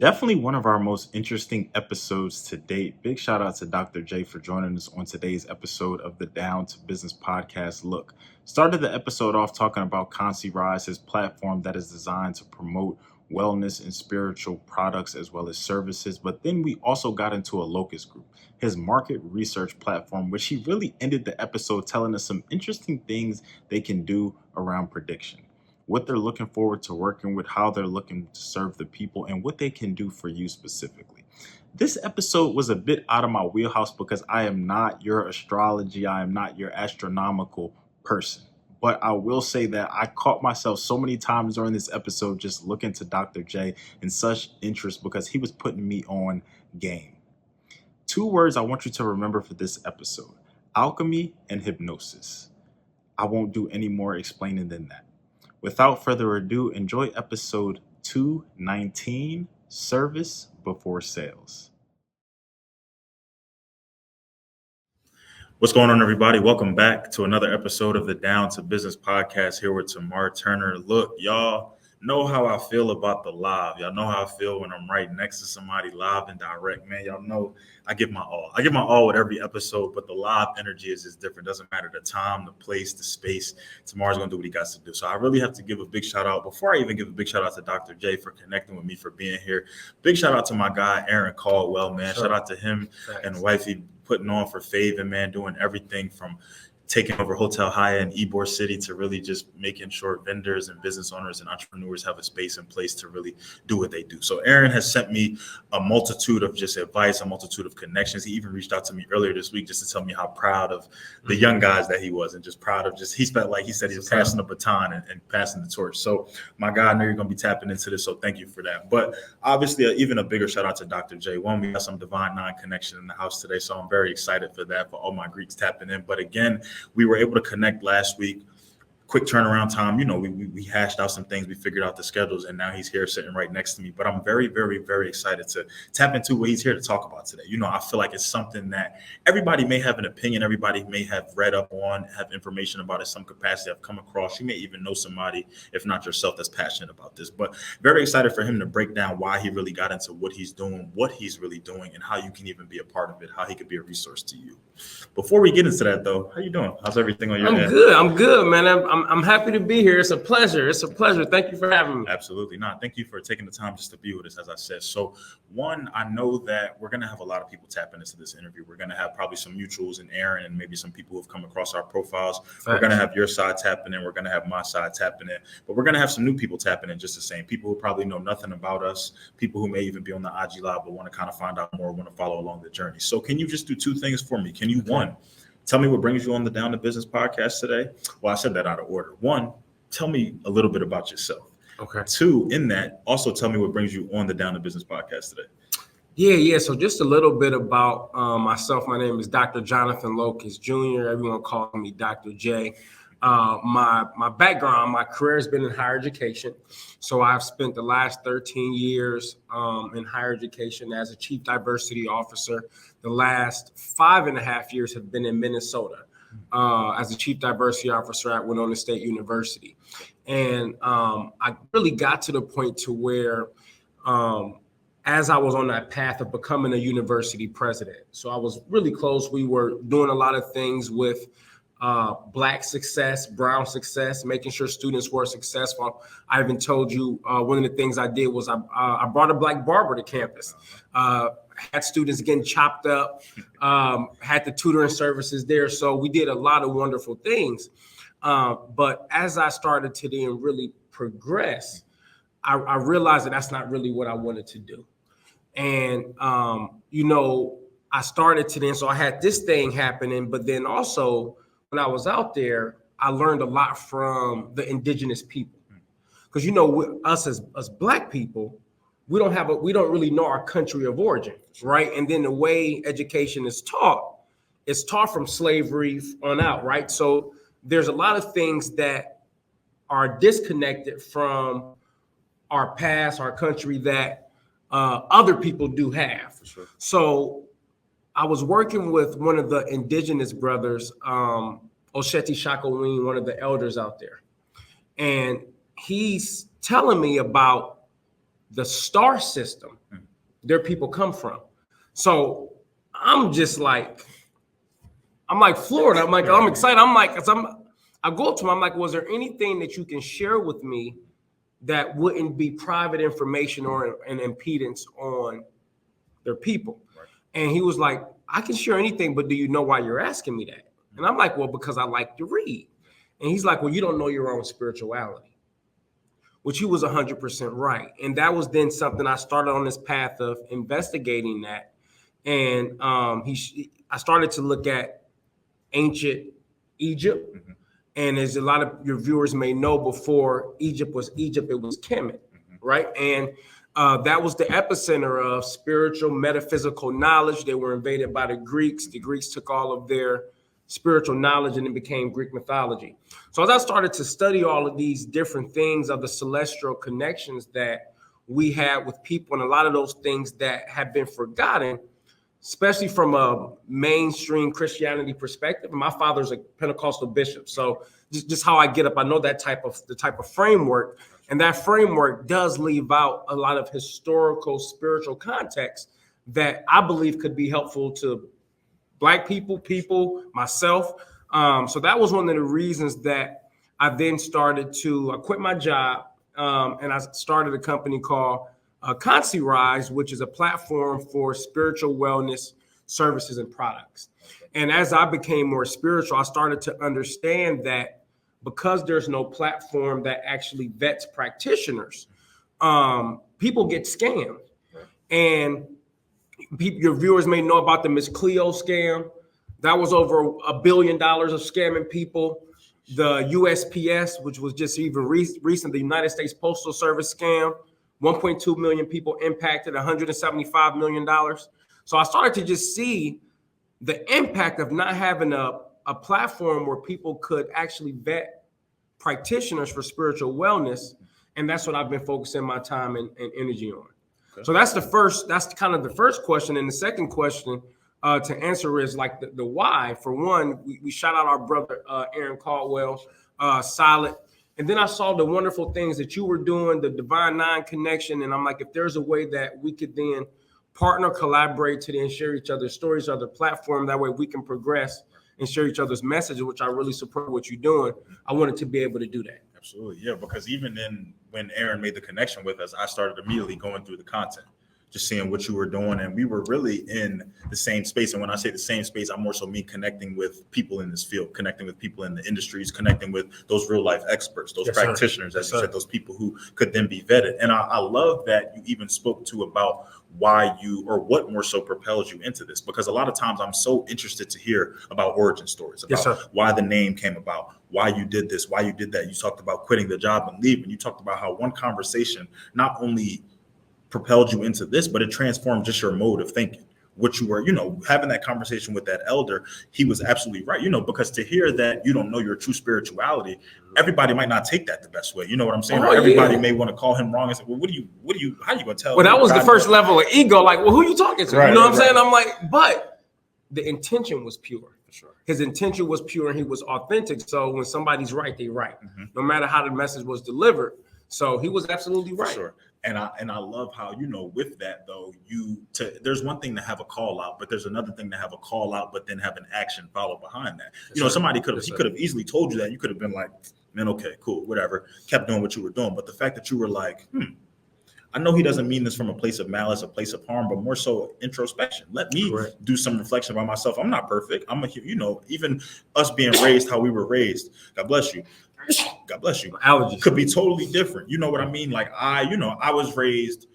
Definitely one of our most interesting episodes to date. Big shout out to Dr. J for joining us on today's episode of the Down to Business podcast. Look, started the episode off talking about ConsciRise, his platform that is designed to promote wellness and spiritual products as well as services. But then we also got into a Locust Group, his market research platform, which he really ended the episode telling us some interesting things they can do around prediction, what they're looking forward to working with, how they're looking to serve the people, and what they can do for you specifically. This episode was a bit out of my wheelhouse because I am not your astrology, I am not your astronomical person. But I will say that I caught myself so many times during this episode just looking to Dr. J in such interest because he was putting me on game. Two words I want you to remember for this episode: alchemy and hypnosis. I won't do any more explaining than that. Without further ado, enjoy episode 219, Service Before Sales. What's going on, everybody? Welcome back to another episode of the Down to Business podcast here with Tamar Turner. Look, y'all know how I feel about the live. Y'all know how I feel when I'm right next to somebody live and direct, man. Y'all know I give my all. I give my all with every episode, but the live energy is just different. Doesn't matter the time, the place, the space. Tamar's going to do what he got to do. So I really have to give a big shout out. Before I even give a big shout out to Dr. J for connecting with me, for being here. Big shout out to my guy, Aaron Caldwell, man. Sure. Shout out to him. Thanks. And wifey putting on for Faven, man, doing everything from taking over Hotel Hyatt in Ybor City to really just making sure vendors and business owners and entrepreneurs have a space in place to really do what they do. So Aaron has sent me a multitude of just advice, a multitude of connections. He even reached out to me earlier this week just to tell me how proud of the young guys that he was, and just proud of he felt like he said he was passing the baton and passing the torch. So my God, I know you're going to be tapping into this, so thank you for that. But obviously, even a bigger shout out to Dr. J. One, we got some Divine Nine connection in the house today, so I'm very excited for that, for all my Greeks tapping in. But again, we were able to connect last week. Quick turnaround time. You know, we hashed out some things. We figured out the schedules, and now he's here sitting right next to me. But I'm very, very, very excited to tap into what he's here to talk about today. You know, I feel like it's something that everybody may have an opinion. Everybody may have read up on, have information about it, some capacity, have come across. You may even know somebody, if not yourself, that's passionate about this. But very excited for him to break down why he really got into what he's doing, what he's really doing, and how you can even be a part of it, how he could be a resource to you. Before we get into that, though, how you doing? How's everything on your end? I'm good, man. I'm happy to be here. It's a pleasure. Thank you for having me. Absolutely not. Thank you for taking the time just to be with us, as I said. So one, I know that we're going to have a lot of people tapping into this interview. We're going to have probably some mutuals in Aaron and maybe some people who have come across our profiles. Thanks. We're going to have your side tapping in. We're going to have my side tapping in. But we're going to have some new people tapping in just the same. People who probably know nothing about us. People who may even be on the IG Live but want to kind of find out more, want to follow along the journey. So can you just do two things for me? Can you, one, tell me what brings you on the Down to Business podcast today? Well, I said that out of order. One, tell me a little bit about yourself. Okay. Two, in that, also tell me what brings you on the Down to Business podcast today. Yeah. So just a little bit about myself. My name is Dr. Jonathan Locust Jr. Everyone calls me Dr. J. My background, my career has been in higher education. So I've spent the last 13 years in higher education as a chief diversity officer. The last 5.5 years have been in Minnesota as a chief diversity officer at Winona State University. And I really got to the point to where as I was on that path of becoming a university president. So I was really close. We were doing a lot of things with Black success, Brown success, making sure students were successful. I even told you one of the things I did was I brought a Black barber to campus, had students getting chopped up, had the tutoring services there. So we did a lot of wonderful things. But as I started to then really progress, I realized that that's not really what I wanted to do. And, I started to then, so I had this thing happening, but then also when I was out there, I learned a lot from the indigenous people. Because, us as Black people, we don't really know our country of origin, right? And then the way education is taught, it's taught from slavery on out, right? So there's a lot of things that are disconnected from our past, our country, that other people do have. For sure. So I was working with one of the indigenous brothers, Osheti Shakowin, one of the elders out there. And he's telling me about the star system their people come from. So I'm like floored. I'm excited. I go up to him. I'm like, was there anything that you can share with me that wouldn't be private information or an impedance on their people? Right. And he was like, I can share anything, but do you know why you're asking me that? And I'm like, well, because I like to read. And he's like, well, you don't know your own spirituality, which he was 100% right. And that was then something I started on this path of investigating that. And I started to look at ancient Egypt. Mm-hmm. And as a lot of your viewers may know, before Egypt was Egypt, it was Kemet, right? And that was the epicenter of spiritual, metaphysical knowledge. They were invaded by the Greeks. The Greeks took all of their spiritual knowledge and it became Greek mythology. So as I started to study all of these different things of the celestial connections that we had with people, and a lot of those things that have been forgotten, especially from a mainstream Christianity perspective. My father's a Pentecostal bishop. So just how I get up, I know the type of framework, and that framework does leave out a lot of historical, spiritual context that I believe could be helpful to Black people, myself. So that was one of the reasons that I then started to quit my job, and I started a company called ConsciRise, which is a platform for spiritual wellness services and products. And as I became more spiritual, I started to understand that because there's no platform that actually vets practitioners, people get scammed. And your viewers may know about the Miss Cleo scam. That was over $1 billion of scamming people. The USPS, which was just even recent, the United States Postal Service scam, 1.2 million people impacted, $175 million. So I started to just see the impact of not having a platform where people could actually vet practitioners for spiritual wellness. And that's what I've been focusing my time and energy on. Okay. So that's kind of the first question. And the second question to answer is like the why. For one, we shout out our brother, Aaron Caldwell, solid. And then I saw the wonderful things that you were doing, the Divine Nine connection. And I'm like, if there's a way that we could then partner, collaborate to then share each other's stories, other platform, that way we can progress and share each other's messages, which I really support what you're doing. I wanted to be able to do that. Absolutely. Yeah, because even then, when Aaron made the connection with us, I started immediately going through the content, just seeing what you were doing. And we were really in the same space. And when I say the same space, I more so mean connecting with people in this field, connecting with people in the industries, connecting with those real life experts, those practitioners, as you said, those people who could then be vetted. And I love that you even spoke to about why you, or what more so propels you into this, because a lot of times I'm so interested to hear about origin stories, about why the name came about, why you did this, why you did that. You talked about quitting the job and leaving. You talked about how one conversation not only propelled you into this, but it transformed just your mode of thinking. What you were, having that conversation with that elder, he was absolutely right, because to hear that you don't know your true spirituality, everybody might not take that the best way. You know what I'm saying? Everybody may want to call him wrong and say, well, how are you going to tell? Well, that was the first level of ego. Like, well, who are you talking to? What I'm saying? I'm like, but the intention was pure. For sure. His intention was pure and he was authentic. So when somebody's right, they right. Mm-hmm. No matter how the message was delivered. So he was absolutely right. For sure. And I love how, with that, though, there's one thing to have a call out, but there's another thing to have a call out, but then have an action follow behind that. Somebody could have easily told you that. You could have been like, man, okay, cool, whatever, kept doing what you were doing. But the fact that you were like, I know he doesn't mean this from a place of malice, a place of harm, but more so introspection. Let me do some reflection about myself. I'm not perfect. Even us being raised how we were raised. God bless you. God bless you. Allergies could be totally different. You know what I mean? Like I was raised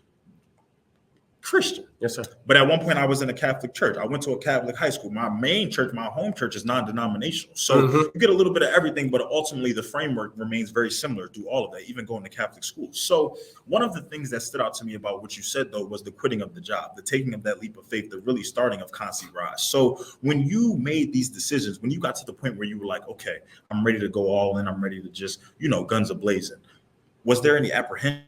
Christian. Yes, sir. But at one point I was in a Catholic church. I went to a Catholic high school. My main church, my home church, is non-denominational. So you get a little bit of everything, but ultimately the framework remains very similar through all of that, even going to Catholic schools. So one of the things that stood out to me about what you said, though, was the quitting of the job, the taking of that leap of faith, the really starting of ConsciRise. So when you made these decisions, when you got to the point where you were like, okay, I'm ready to go all in, I'm ready to just, guns a-blazing, was there any apprehension?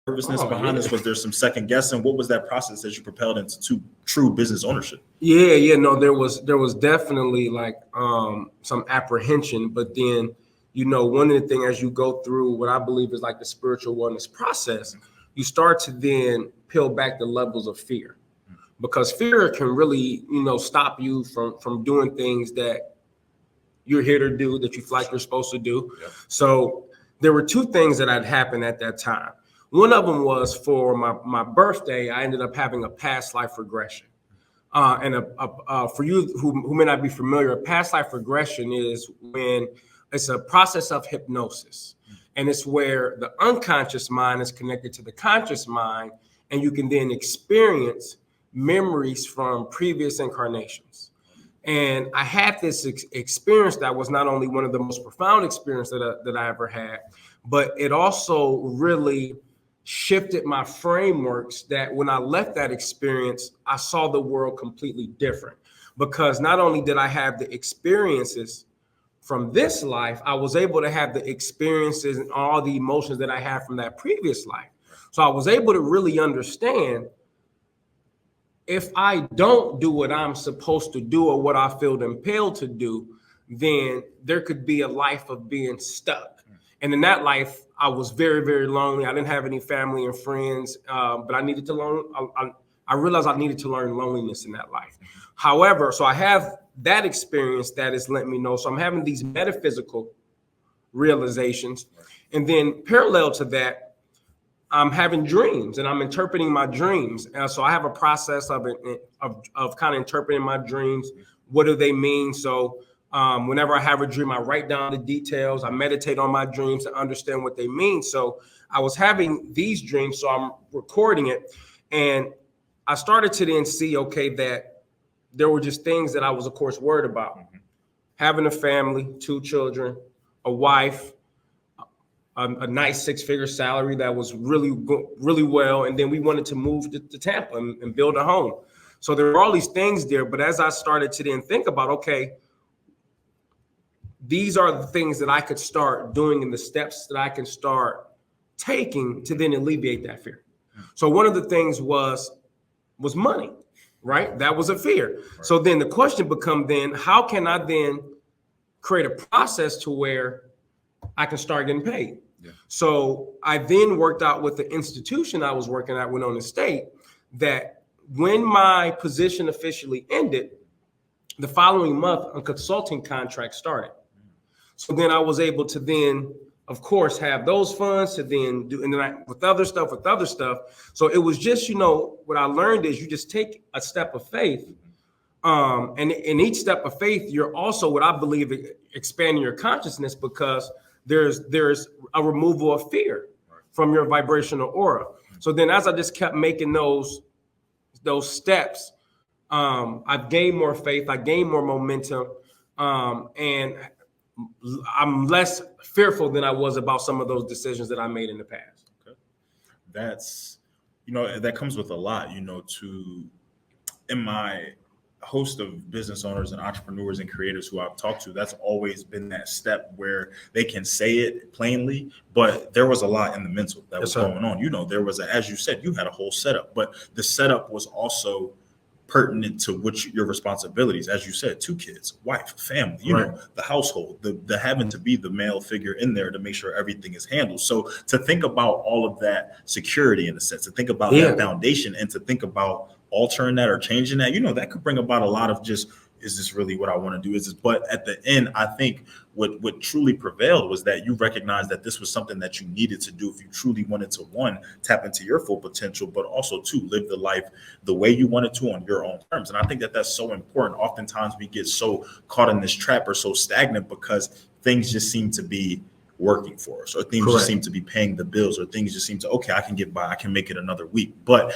Nervousness behind this? Was there some second guessing? What was that process as you propelled into true business ownership? No, there was definitely like some apprehension, but then one of the things as you go through what I believe is like the spiritual wellness process, you start to then peel back the levels of fear, because fear can really, stop you from doing things that you're here to do, that you feel like you're supposed to do. Yep. So there were two things that had happened at that time. One of them was for my birthday, I ended up having a past life regression. And for you who may not be familiar, a past life regression is when it's a process of hypnosis. And it's where the unconscious mind is connected to the conscious mind, and you can then experience memories from previous incarnations. And I had this experience that was not only one of the most profound experiences that I ever had, but it also really shifted my frameworks, that when I left that experience, I saw the world completely different. Because not only did I have the experiences from this life, I was able to have the experiences and all the emotions that I had from that previous life. So I was able to really understand, if I don't do what I'm supposed to do or what I feel impelled to do, then there could be a life of being stuck. And in that life, I was very, very lonely. I didn't have any family and friends, but I needed to learn. I realized I needed to learn loneliness in that life. However, so I have that experience that has let me know. So I'm having these metaphysical realizations. And then parallel to that, I'm having dreams and I'm interpreting my dreams. So I have a process of kind of interpreting my dreams. What do they mean? So whenever I have a dream, I write down the details. I meditate on my dreams to understand what they mean. So I was having these dreams, so I'm recording it. And I started to then see, okay, that there were just things that I was, of course, worried about. Having a family, 2 children, a wife, a nice 6-figure salary that was really well. And then we wanted to move to Tampa and build a home. So there were all these things there. But as I started to then think about, okay, these are the things that I could start doing and the steps that I can start taking to then alleviate that fear. So one of the things was money, right? That was a fear. Right. So then the question become then, how can I then create a process to where I can start getting paid? Yeah. So I then worked out with the institution I was working at, Winona State, that when my position officially ended, the following month a consulting contract started. So then I was able to then, of course, have those funds to then do, and then with other stuff. So it was just, what I learned is you just take a step of faith. And in each step of faith, you're also, what I believe, expanding your consciousness, because there's a removal of fear from your vibrational aura. So then as I just kept making those steps, I've gained more faith, I gained more momentum, and I'm less fearful than I was about some of those decisions that I made in the past. Okay. That's, that comes with a lot, in my host of business owners and entrepreneurs and creators who I've talked to, that's always been that step where they can say it plainly, but there was a lot in the mental that was going on. There was, as you said, you had a whole setup, but the setup was also pertinent to your responsibilities. As you said, 2 kids, wife, family, the household, the having to be the male figure in there to make sure everything is handled. So to think about all of that security, in a sense, to think about that foundation, and to think about altering that or changing that, that could bring about a lot of just, is this really what I want to do? But at the end, I think what truly prevailed was that you recognized that this was something that you needed to do if you truly wanted to, 1, tap into your full potential, but also 2, live the life the way you wanted to on your own terms. And I think that that's so important. Oftentimes we get so caught in this trap or so stagnant because things just seem to be working for us, or things just seem to be paying the bills, or things just seem to, okay, I can get by, I can make it another week. But,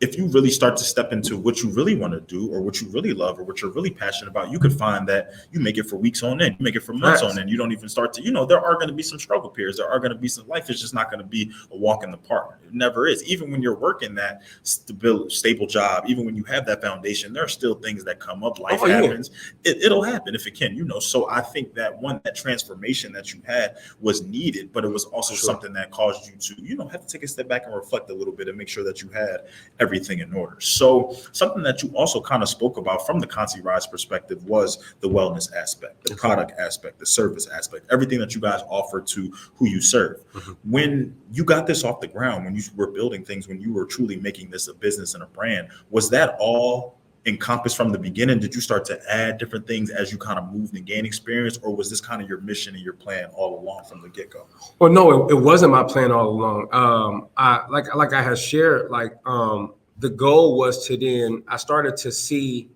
if you really start to step into what you really want to do, or what you really love, or what you're really passionate about, you could find that you make it for weeks on end, you make it for months on end. You don't even start to, there are going to be some struggle periods. There are going to be some, life is just not going to be a walk in the park. It never is. Even when you're working that stable job, even when you have that foundation, there are still things that come up. Life happens. It'll happen if it can, So I think that that transformation that you had was needed, but it was also something that caused you to, have to take a step back and reflect a little bit and make sure that you had everything everything in order. So something that you also kind of spoke about from the ConsciRise perspective was the wellness aspect, the product aspect, the service aspect, everything that you guys offer to who you serve. When you got this off the ground, when you were building things, when you were truly making this a business and a brand, was that all encompassed from the beginning? Did you start to add different things as you kind of moved and gained experience, or was this kind of your mission and your plan all along from the get-go? Well, no, it wasn't my plan all along. Like I had shared, the goal was to then I started to see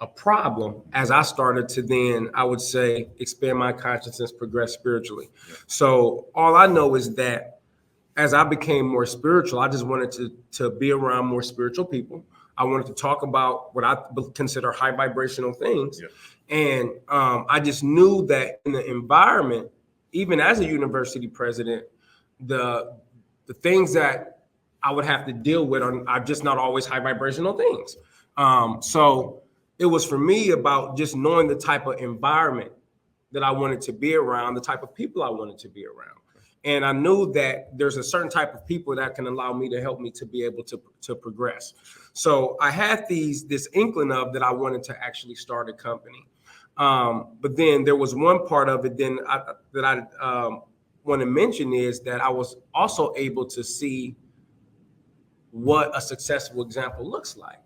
a problem as I started to then, I would say, expand my consciousness, progress spiritually. So all I know is that as I became more spiritual, I just wanted to be around more spiritual people. I wanted to talk about what I consider high vibrational things. And I just knew that in the environment, even as a university president, the things that I would have to deal with are just not always high vibrational things. So it was for me about just knowing the type of environment that I wanted to be around, the type of people I wanted to be around. And I knew that there's a certain type of people that can allow me to help me to be able to progress. So I had this inkling of that I wanted to actually start a company. But then there was one part of it then that I want to mention is that I was also able to see what a successful example looks like.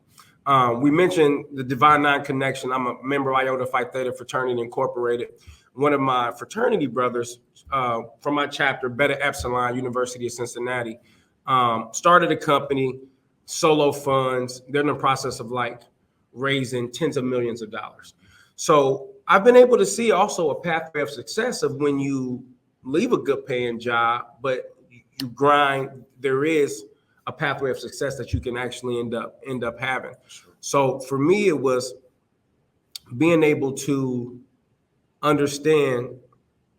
We mentioned the Divine Nine Connection. I'm a member of Iota Phi Theta Fraternity Incorporated. One of my fraternity brothers from my chapter, Beta Epsilon, University of Cincinnati, started a company, solo funds. They're in the process of raising tens of millions of dollars. So I've been able to see also a pathway of success of when you leave a good paying job, but you grind, there is a pathway of success that you can actually end up having. So for me, it was being able to understand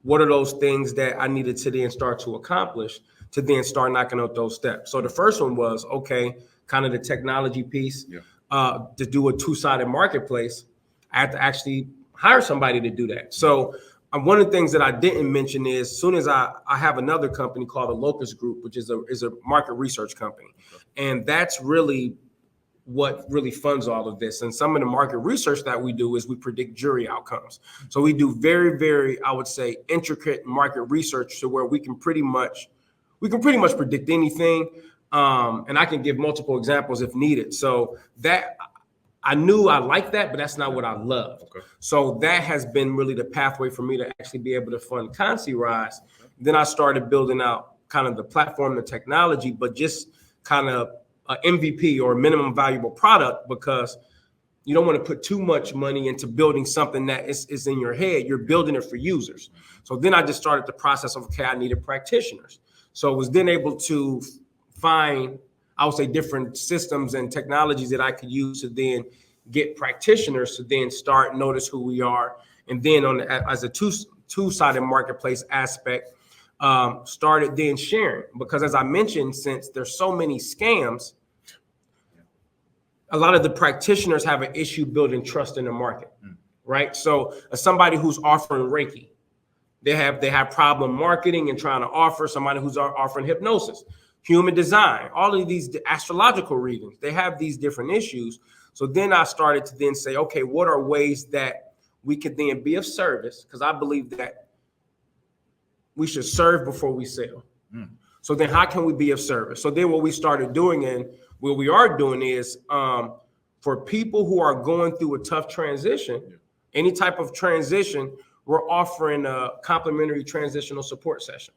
what are those things that I needed to then start to accomplish to then start knocking out those steps. So the first one was, okay, kind of the technology piece. To do a two-sided marketplace, I had to actually hire somebody to do that. So one of the things that I didn't mention is as soon as I have another company called the Locust Group, which is a market research company. And that's really what really funds all of this. And some of the market research that we do is we predict jury outcomes. So we do very, very, I would say, intricate market research to where we can pretty much predict anything. And I can give multiple examples if needed. So that I knew I liked that, but that's not what I love. So that has been really the pathway for me to actually be able to fund ConsciRise. Then I started building out kind of the platform, the technology, but just kind of an MVP or a minimum valuable product, because you don't want to put too much money into building something that is in your head. You're building it for users. So then I just started the process of, okay, I needed practitioners. So I was then able to find, I would say, different systems and technologies that I could use to then get practitioners to then start notice who we are. And then as a two-sided marketplace aspect, started then sharing, because as I mentioned, since there's so many scams, a lot of the practitioners have an issue building trust in the market, right? So as somebody who's offering Reiki, they have problem marketing and trying to offer somebody who's offering hypnosis, human design, all of these astrological readings, they have these different issues. So then I started to then say, okay, what are ways that we could then be of service? Because I believe that we should serve before we sell. So then how can we be of service? So then what we started doing and what we are doing is for people who are going through a tough transition, any type of transition, we're offering a complimentary transitional support session.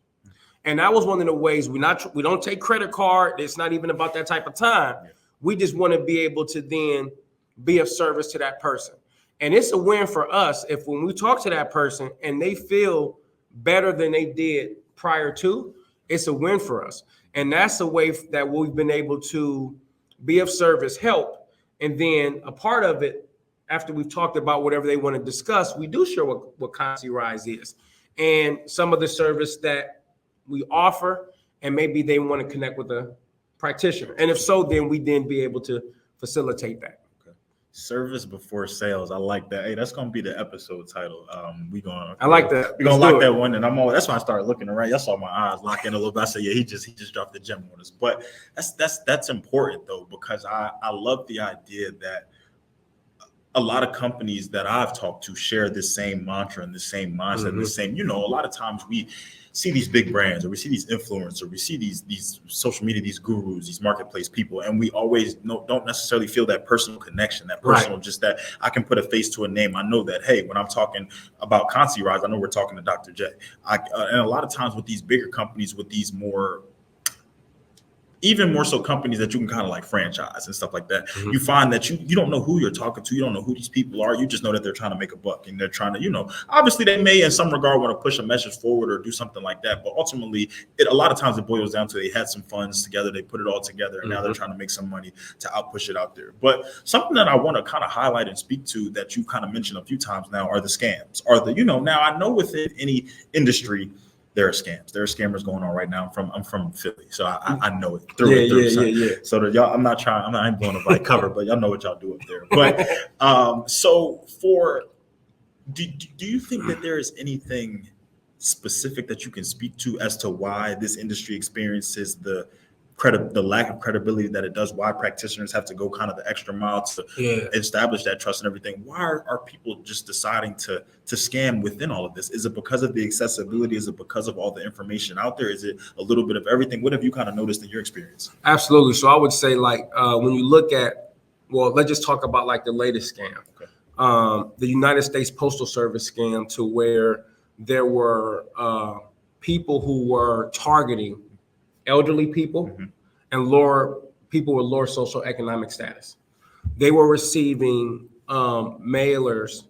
And that was one of the ways we don't take credit card. It's not even about that type of time. We just want to be able to then be of service to that person. And it's a win for us if when we talk to that person and they feel better than they did prior to, it's a win for us. And that's a way that we've been able to be of service, help. And then a part of it, after we've talked about whatever they want to discuss, we do share what ConsciRise is and some of the service that we offer, and maybe they want to connect with a practitioner. And if so, then we then be able to facilitate that. Service before sales. I like that. Hey, that's gonna be the episode title. I like that. We're gonna lock that one, and that's why I started looking around. Y'all saw my eyes lock in a little bit. I said, yeah, he just dropped the gem on us. But that's important though, because I love the idea that a lot of companies that I've talked to share this same mantra and the same mindset and the same, a lot of times we see these big brands or we see these influencers, we see these social media, these gurus, these marketplace people, and we always don't necessarily feel that personal connection, that personal, just that I can put a face to a name. I know that, hey, when I'm talking about ConsciRise, I know we're talking to Dr. J. And a lot of times with these bigger companies, with these even more so companies that you can kind of like franchise and stuff like that, you find that you don't know who you're talking to. You don't know who these people are. You just know that they're trying to make a buck and they're trying to, obviously they may in some regard want to push a message forward or do something like that. But ultimately, a lot of times it boils down to they had some funds together, they put it all together, and now they're trying to make some money to outpush it out there. But something that I want to kind of highlight and speak to that you kind of mentioned a few times now are the scams. Now I know within any industry, there are scams. There are scammers going on right now. I'm from Philly, so I know it through and through. Yeah. So that y'all, I ain't blowing up by cover, but y'all know what y'all do up there. But so do you think that there is anything specific that you can speak to as to why this industry experiences the lack of credibility that it does, why practitioners have to go kind of the extra mile to establish that trust and everything? Why are people just deciding to scam within all of this? Is it because of the accessibility? Is it because of all the information out there? Is it a little bit of everything? What have you kind of noticed in your experience? Absolutely. So I would say when you look at, let's just talk about like the latest scam. Okay. The United States Postal Service scam, to where there were people who were targeting elderly people and people with lower socioeconomic status. They were receiving mailers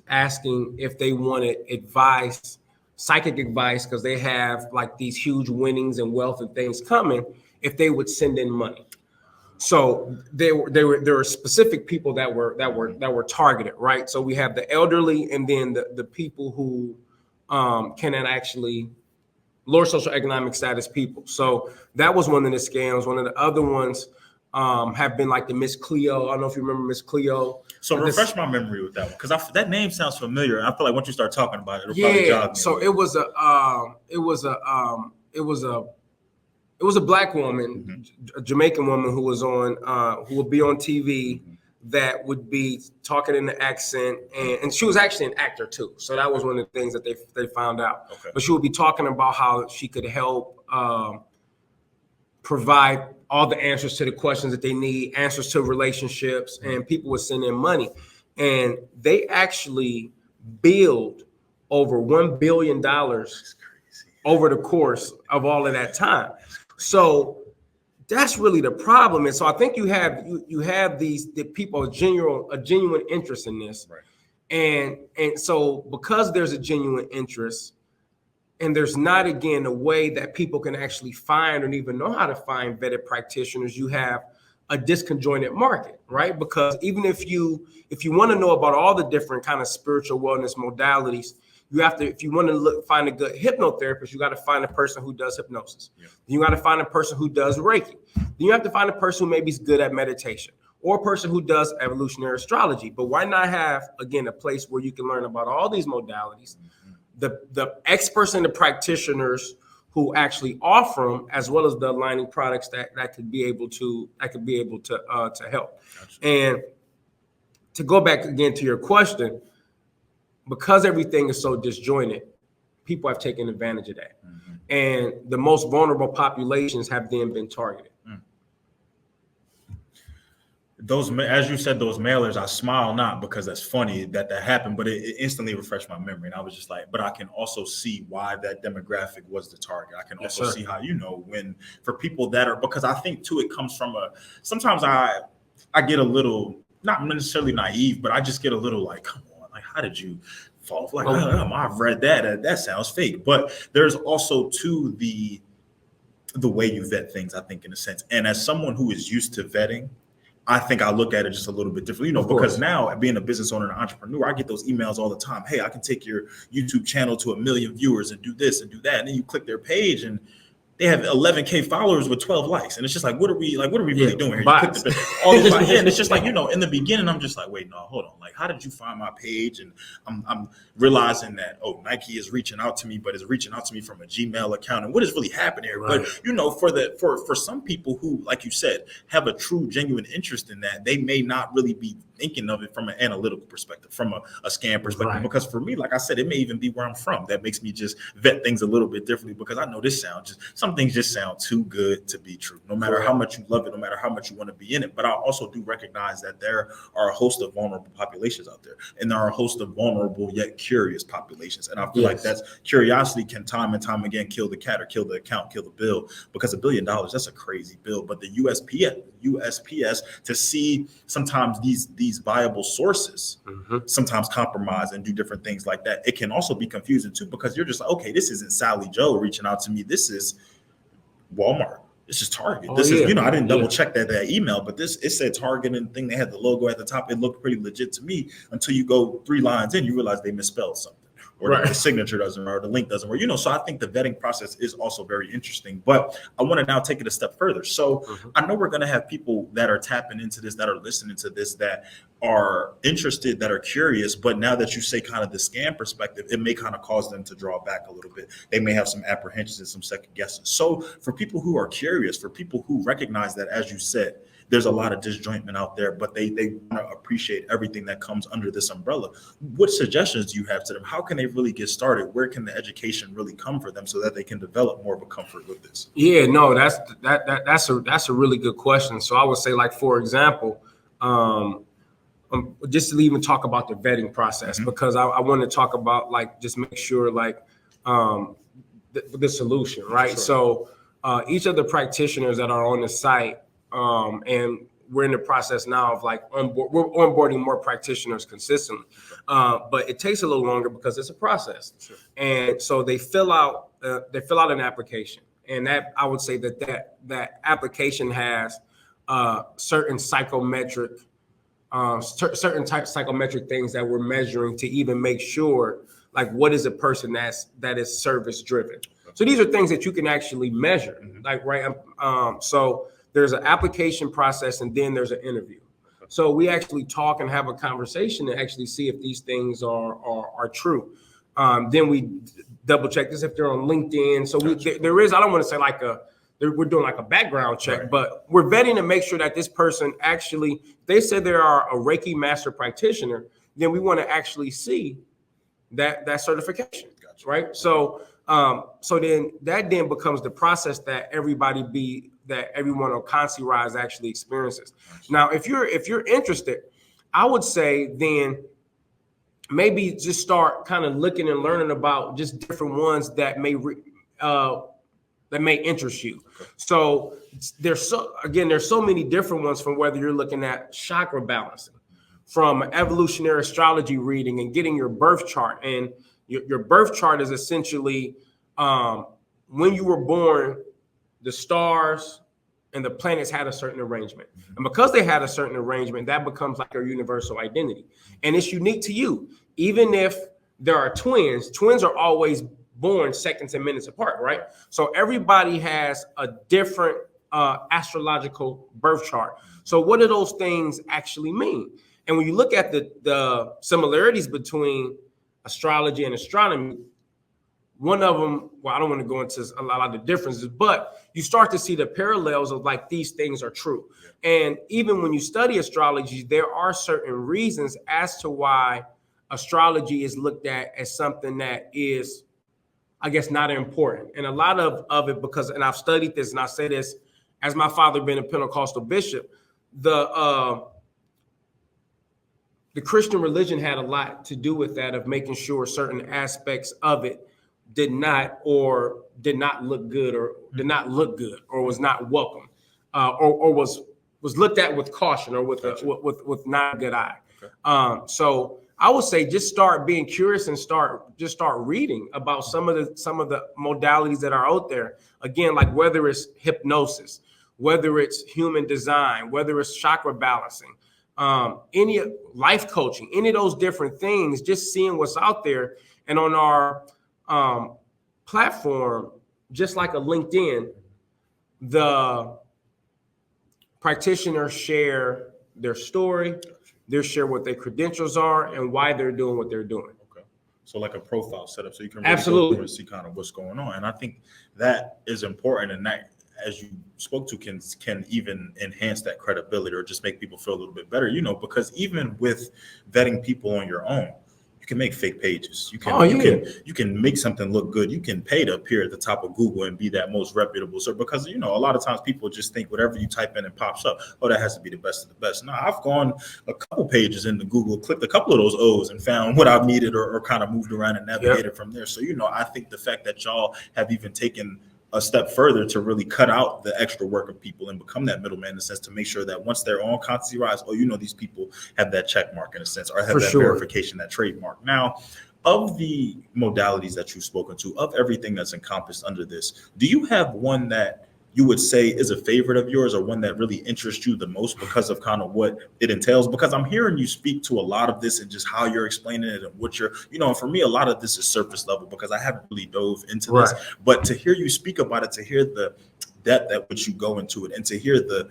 asking if they wanted advice, psychic advice, because they have like these huge winnings and wealth and things coming, if they would send in money. So there were specific people that were targeted, right? So we have the elderly, and then the people who cannot actually lower socioeconomic status people. So that was one of the scams. One of the other ones have been like the Miss Cleo. I don't know if you remember Miss Cleo. So refresh my memory with that one, because that name sounds familiar. I feel like once you start talking about it, it'll probably jog me. So it was a black woman, a Jamaican woman who was who would be on TV, that would be talking in the accent, and she was actually an actor too. So that was one of the things that they found out. Okay. But she would be talking about how she could help provide all the answers to the questions that they need, answers to relationships, and people would send in money. And they actually billed over $1 billion over the course of all of that time. So that's really the problem. And so I think you have the people, a genuine interest in this. Right. And so because there's a genuine interest, and there's not, again, a way that people can actually find or even know how to find vetted practitioners, you have a disconjointed market, right? Because even if you want to know about all the different kind of spiritual wellness modalities, you have to, if you want to find a good hypnotherapist, you got to find a person who does hypnosis. Yeah. You got to find a person who does Reiki. Then you have to find a person who maybe is good at meditation, or a person who does evolutionary astrology. But why not have, again, a place where you can learn about all these modalities, the experts and the practitioners who actually offer them, as well as the aligning products that could be able to help. Gotcha. And to go back again to your question, because everything is so disjointed, people have taken advantage of that. Mm-hmm. And the most vulnerable populations have then been targeted. Those, as you said, those mailers, I smile not because that's funny that happened, but it instantly refreshed my memory. And I was just like, but I can also see why that demographic was the target. I can also see how, when for people that are, because I think too, it comes from sometimes I get a little, not necessarily naive, but I just get a little like, come on, like, how did you fall? Like, I've read that sounds fake. But there's also too the way you vet things, I think, in a sense. And as someone who is used to vetting, I think I look at it just a little bit differently, because now being a business owner and an entrepreneur, I get those emails all the time. Hey, I can take your YouTube channel to 1 million viewers and do this and do that. And then you click their page and they have 11K followers with 12 likes. And it's just like, what are we really doing here? Bots. You click all these bots. And it's just like, in the beginning, I'm just like, wait, no, hold on. Like, how did you find my page? And I'm realizing that, Nike is reaching out to me, but it's reaching out to me from a Gmail account. And what is really happening here? Right. But, for some people who, like you said, have a true, genuine interest in that, they may not really be thinking of it from an analytical perspective, from a scam perspective. Right. Because for me, like I said, it may even be where I'm from. That makes me just vet things a little bit differently, because I know some things just sound too good to be true, no matter how much you love it, no matter how much you want to be in it. But I also do recognize that there are a host of vulnerable populations out there, and there are a host of vulnerable yet curious populations. And I feel like that's curiosity can time and time again kill the cat, or kill the account, kill the bill, because $1 billion, that's a crazy bill. But the USPS to see sometimes these viable sources sometimes compromise and do different things like that. It can also be confusing too, because you're just like, okay, this isn't Sally Joe reaching out to me. This is Walmart. This is Target. This is, I didn't double check that email, but it said Target and thing. They had the logo at the top. It looked pretty legit to me until you go 3 lines in, you realize they misspelled something, or the signature doesn't work, or the link doesn't work. So I think the vetting process is also very interesting. But I want to now take it a step further. So I know we're going to have people that are tapping into this, that are listening to this, that are interested, that are curious. But now that you say kind of the scam perspective, it may kind of cause them to draw back a little bit. They may have some apprehensions and some second guesses. So for people who are curious, for people who recognize that, as you said, there's a lot of disjointment out there, but they want to appreciate everything that comes under this umbrella, what suggestions do you have to them? How can they really get started? Where can the education really come for them so that they can develop more of a comfort with this? Yeah, no, that's a really good question. So I would say, like, for example, just to even talk about the vetting process, because I want to talk about, like, just make sure, like, the solution, right? Sure. So each of the practitioners that are on the site, and we're in the process now of, like, we're onboarding more practitioners consistently, but it takes a little longer because it's a process. Sure. And so they fill out an application, and that, I would say that application has certain psychometric things that we're measuring to even make sure, like, what is a person that is service driven. So these are things that you can actually measure, like, right. So there's an application process, and then there's an interview. So we actually talk and have a conversation and actually see if these things are true. Then we double check this if they're on LinkedIn. So there is, I don't want to say like we're doing like a background check, but we're vetting to make sure that this person actually, they said they are a Reiki master practitioner, then we want to actually see that certification, right? So then that becomes the process that everyone on ConsciRise actually experiences. Now, if you're interested, I would say then maybe just start kind of looking and learning about just different ones that may interest you. So there's so many different ones, from whether you're looking at chakra balancing, from evolutionary astrology reading and getting your birth chart. And your birth chart is essentially when you were born, the stars and the planets had a certain arrangement. And because they had a certain arrangement, that becomes like your universal identity. And it's unique to you. Even if there are twins are always born seconds and minutes apart, right? So everybody has a different astrological birth chart. So what do those things actually mean? And when you look at the similarities between astrology and astronomy, one of them, well, I don't want to go into a lot of the differences, but you start to see the parallels of, like, these things are true. And even when you study astrology, there are certain reasons as to why astrology is looked at as something that is, I guess, not important. And a lot of it, because, and I've studied this, and I say this as my father being a Pentecostal bishop, the Christian religion had a lot to do with that, of making sure certain aspects of it did not look good, or was not welcome, or was looked at with caution, or with not a good eye. Okay. So I would say just start being curious and start reading about some of the modalities that are out there. Again, like whether it's hypnosis, whether it's human design, whether it's chakra balancing, any life coaching, any of those different things, just seeing what's out there. And on our platform, just like a LinkedIn, the practitioners share their story, they share what their credentials are and why they're doing what they're doing. Okay. So like a profile setup, so you can really Absolutely go through and see kind of what's going on. And I think that is important, and that, as you spoke to, can even enhance that credibility or just make people feel a little bit better, because even with vetting people on your own, you can make fake pages. You can make something look good. You can pay to appear at the top of Google and be that most reputable. So because a lot of times people just think whatever you type in and pops up, oh, that has to be the best of the best. No, I've gone a couple pages into Google, clicked a couple of those O's and found what I've needed or kind of moved around and navigated from there. So I think the fact that y'all have even taken a step further to really cut out the extra work of people and become that middleman in a sense, to make sure that once they're on ConsciRise, these people have that check mark in a sense, or have verification, that trademark. Now, of the modalities that you've spoken to, of everything that's encompassed under this, do you have one that you would say is a favorite of yours, or one that really interests you the most because of kind of what it entails? Because I'm hearing you speak to a lot of this and just how you're explaining it and what you're, and for me, a lot of this is surface level because I haven't really dove into this. But to hear you speak about it, to hear the depth at which you go into it, and to hear the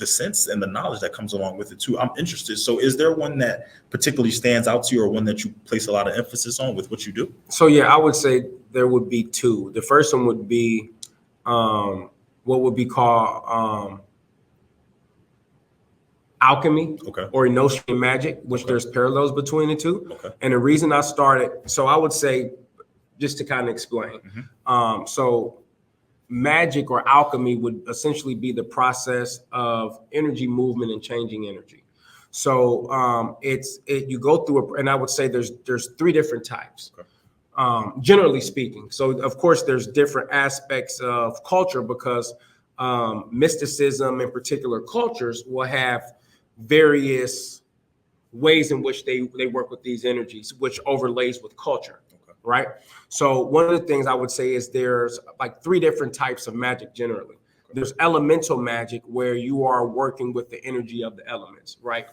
sense and the knowledge that comes along with it too, I'm interested. So is there one that particularly stands out to you, or one that you place a lot of emphasis on with what you do? So I would say there would be two. The first one would be what would be called alchemy, or Enochian magic, which there's parallels between the two. And the reason I started, so I would say, just to kind of explain, so magic or alchemy would essentially be the process of energy movement and changing energy. So you go through and I would say there's three different types. Generally speaking. So of course there's different aspects of culture, because mysticism in particular cultures will have various ways in which they work with these energies, which overlays with culture, right? So one of the things I would say is there's like three different types of magic generally. There's elemental magic, where you are working with the energy of the elements, right?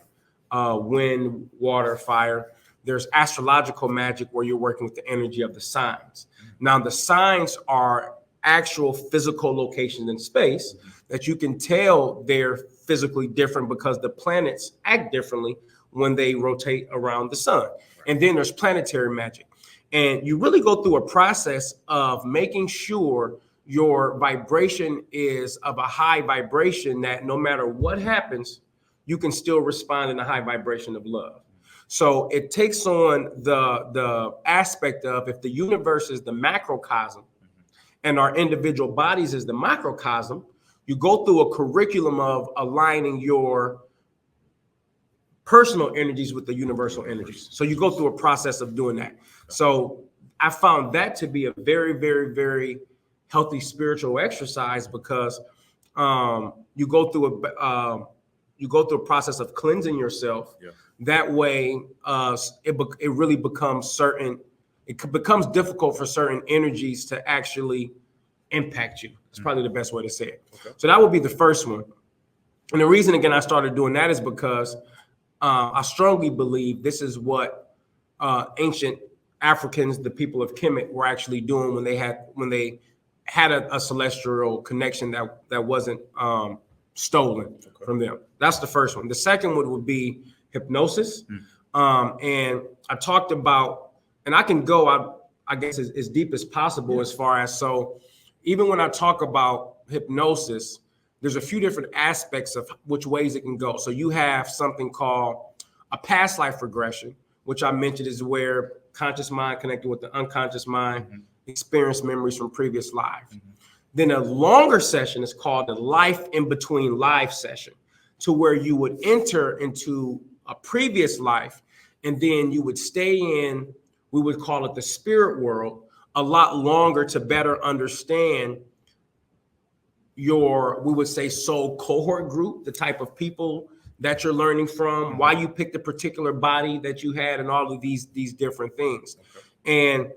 Wind, water, fire. There's astrological magic, where you're working with the energy of the signs. Now, the signs are actual physical locations in space that you can tell they're physically different because the planets act differently when they rotate around the sun. And then there's planetary magic. And you really go through a process of making sure your vibration is of a high vibration, that no matter what happens, you can still respond in a high vibration of love. So it takes on the aspect of, if the universe is the macrocosm and our individual bodies is the microcosm, you go through a curriculum of aligning your personal energies with the universal energies. So you go through a process of doing that. So I found that to be a very, very, very healthy spiritual exercise, because you go through a process of cleansing yourself. That way, it really becomes it becomes difficult for certain energies to actually impact you. It's probably the best way to say it. So that would be the first one. And the reason, again, I started doing that is because I strongly believe this is what ancient Africans, the people of Kemet, were actually doing when they had a celestial connection that wasn't stolen from them. That's the first one. The second one would be hypnosis. And I talked about, and I can go, I guess, as deep as possible as far as, so even when I talk about hypnosis, there's a few different aspects of which ways it can go. So you have something called a past life regression, which I mentioned is where conscious mind connected with the unconscious mind, experience memories from previous lives. Then a longer session is called the life in between life session, to where you would enter into a previous life, and then you would stay in, we would call it the spirit world, a lot longer to better understand your, we would say, soul cohort group, the type of people that you're learning from, why you picked a particular body that you had, and all of these different things. And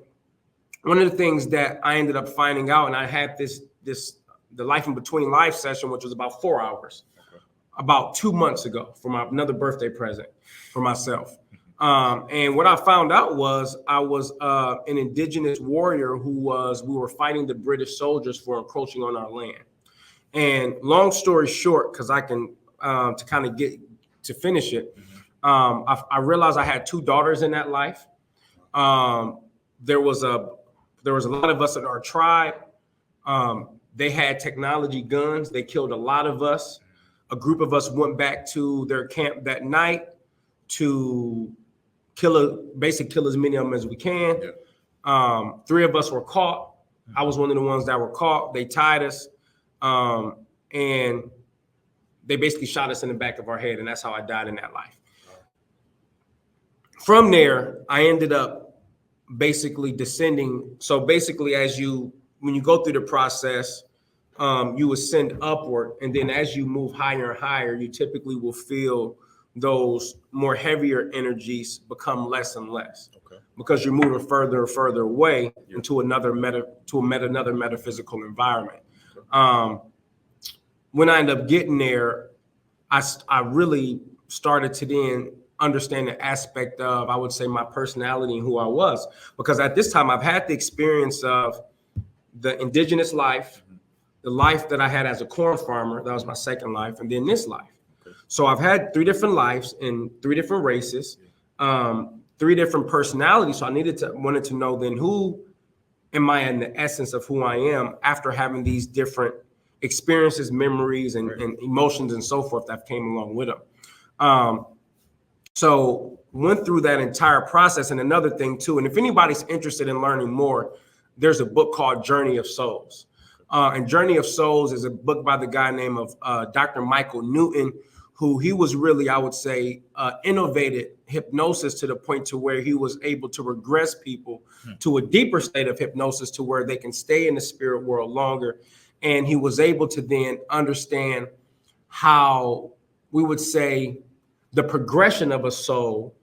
one of the things that I ended up finding out, and I had the life in between life session, which was about 4 hours, about 2 months ago, for another birthday present for myself. And what I found out was I was an indigenous warrior we were fighting the British soldiers for encroaching on our land. And long story short, because I can to kind of get to finish it, I realized I had 2 daughters in that life. There was a lot of us in our tribe. They had technology guns. They killed a lot of us. A group of us went back to their camp that night to kill as many of them as we can. Yeah. 3 of us were caught. I was one of the ones that were caught. They tied us, and they basically shot us in the back of our head, and that's how I died in that life. From there, I ended up basically descending. So basically, when you go through the process, you ascend upward, and then as you move higher and higher, you typically will feel those more heavier energies become less and less, because you're moving further and further away into another metaphysical environment. When I ended up getting there, I really started to then understand the aspect of, I would say, my personality and who I was, because at this time I've had the experience of the indigenous life, the life that I had as a corn farmer, that was my second life, and then this life. So I've had 3 different lives in 3 different races, 3 different personalities. So I wanted to know then, who am I in the essence of who I am after having these different experiences, memories, and emotions and so forth that came along with them. So went through that entire process. And another thing too, and if anybody's interested in learning more, there's a book called Journey of Souls. And Journey of Souls is a book by the guy named Dr. Michael Newton, who he was really, I would say, innovated hypnosis to the point to where he was able to regress people to a deeper state of hypnosis to where they can stay in the spirit world longer. And he was able to then understand how, we would say, the progression of a soul,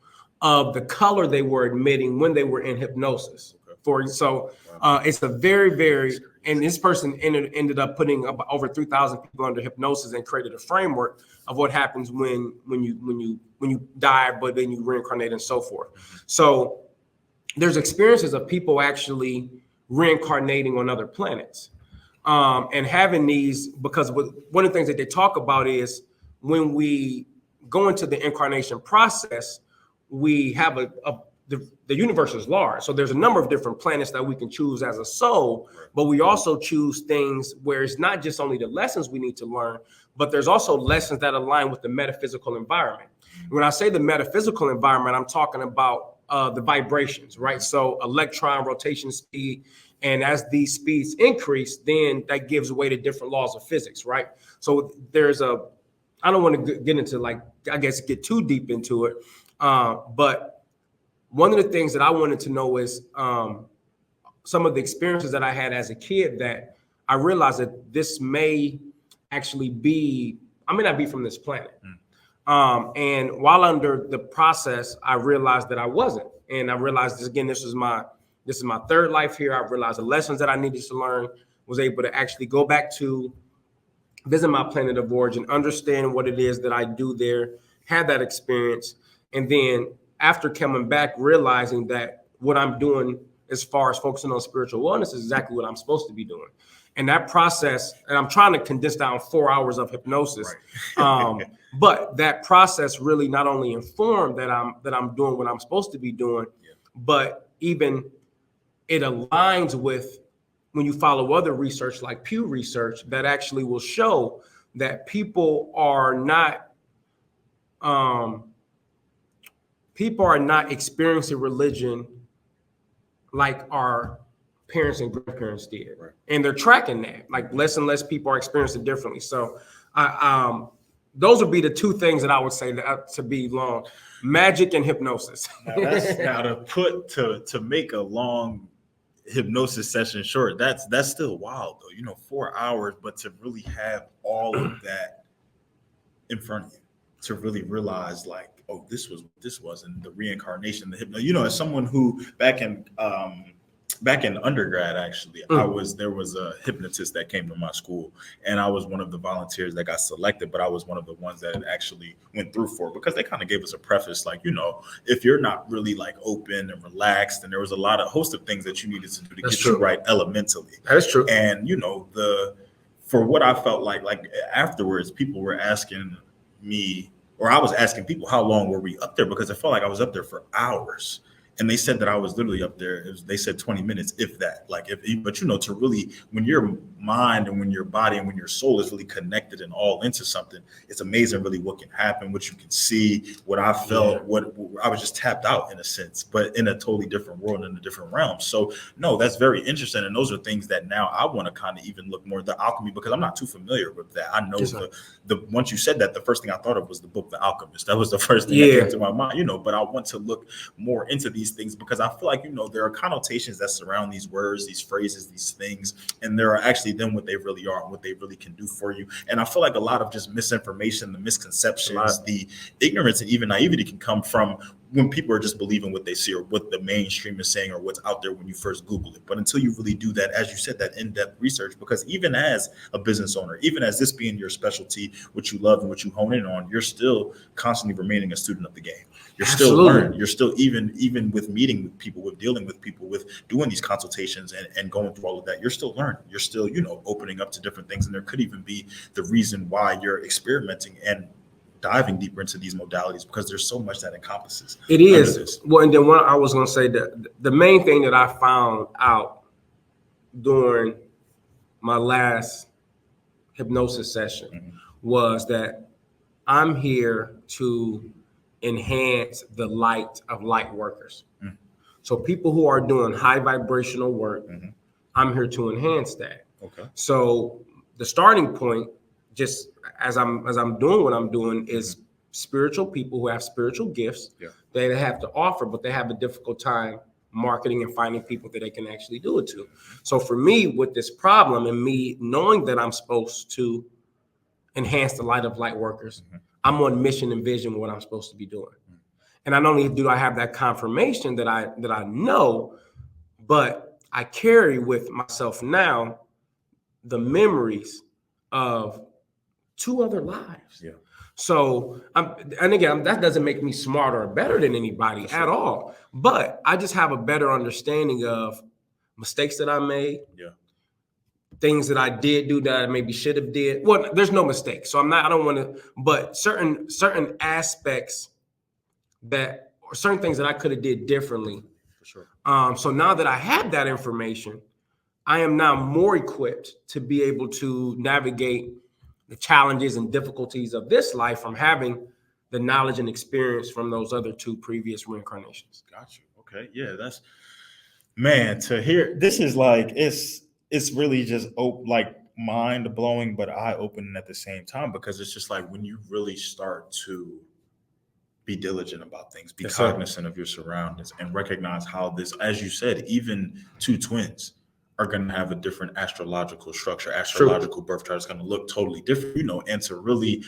of the color they were emitting when they were in hypnosis. It's a very, very, and this person ended up putting up over 3,000 people under hypnosis and created a framework of what happens when you die, but then you reincarnate and so forth. So there's experiences of people actually reincarnating on other planets, and having these, because one of the things that they talk about is when we go into the incarnation process, we have the universe is large. So there's a number of different planets that we can choose as a soul, but we also choose things where it's not just only the lessons we need to learn, but there's also lessons that align with the metaphysical environment. When I say the metaphysical environment, I'm talking about the vibrations, right? So electron rotation speed. And as these speeds increase, then that gives way to different laws of physics, right? So I don't want to get into get too deep into it. But one of the things that I wanted to know is some of the experiences that I had as a kid, that I realized that this may actually I may not be from this planet. And while under the process, I realized that I wasn't. And I realized this is my 3rd life here. I realized the lessons that I needed to learn, was able to actually go back to visit my planet of origin, understand what it is that I do there, have that experience. And then after coming back, realizing that what I'm doing as far as focusing on spiritual wellness is exactly what I'm supposed to be doing. And that process, and I'm trying to condense down 4 hours of hypnosis, right. But that process really not only informed that I'm doing what I'm supposed to be doing, but even it aligns with when you follow other research like Pew Research that actually will show that people are not experiencing religion like our parents and grandparents did. Right. And they're tracking that, like less and less people are experiencing differently. So those would be the 2 things that I would say to be long: magic and hypnosis. Now to make a long hypnosis session short, that's still wild though, 4 hours, but to really have all of that in front of you, to really realize like, this was and the reincarnation, the hypno, as someone who back in back in undergrad, actually, there was a hypnotist that came to my school, and I was one of the volunteers that got selected, but I was one of the ones that actually went through for it, because they kind of gave us a preface, like, if you're not really like open and relaxed, and there was a host of things that you needed to do to get you right elementally. That's true. And for what I felt like afterwards, people were asking me, or I was asking people, how long were we up there? Because I felt like I was up there for hours. And they said that I was literally up there. They said 20 minutes, if that. But to really, when your mind and when your body and when your soul is really connected and all into something, it's amazing really what can happen, what you can see, what I felt, what I was just tapped out in a sense, but in a totally different world, in a different realm. So no, that's very interesting. And those are things that now I want to kind of even look more at the alchemy, because I'm not too familiar with that. I know once you said that, the first thing I thought of was the book, The Alchemist. That was the first thing that came to my mind, but I want to look more into these things, because I feel like, there are connotations that surround these words, these phrases, these things, and there are actually then what they really are and what they really can do for you. And I feel like a lot of just misinformation, the misconceptions, the ignorance, and even naivety can come from when people are just believing what they see or what the mainstream is saying or what's out there when you first Google it. But until you really do that, as you said, that in-depth research, because even as a business owner, even as this being your specialty, what you love and what you hone in on, you're still constantly remaining a student of the game. You're still learning. You're still, even with meeting with people, with dealing with people, with doing these consultations and going through all of that, you're still learning. You're still, opening up to different things. And there could even be the reason why you're experimenting and diving deeper into these modalities, because there's so much that encompasses. It is. Well, and then I was going to say that the main thing that I found out during my last hypnosis session was that I'm here to enhance the light of light workers. So people who are doing high vibrational work, I'm here to enhance that. Okay. So the starting point, just as I'm doing what I'm doing, is spiritual people who have spiritual gifts that they have to offer, but they have a difficult time marketing and finding people that they can actually do it to. So for me, with this problem and me knowing that I'm supposed to enhance the light of light workers, I'm on mission and vision what I'm supposed to be doing. And not only do I have that confirmation that I know, but I carry with myself now the memories of 2 other lives. Yeah. So, and again, that doesn't make me smarter or better than anybody at all. But I just have a better understanding of mistakes that I made. Yeah. Things that I did do that I maybe should have did. Well, there's no mistake. So I don't want to, but certain aspects or certain things that I could have did differently. For sure. So now that I have that information, I am now more equipped to be able to navigate the challenges and difficulties of this life from having the knowledge and experience from those other 2 previous reincarnations. Got you. Okay. Yeah, that's, man, to hear, this is like, it's really just like mind blowing, but eye opening at the same time, because it's just like when you really start to be diligent about things, be cognizant of your surroundings, and recognize how this, as you said, even 2 twins are going to have a different astrological structure, astrological birth chart is going to look totally different, and to really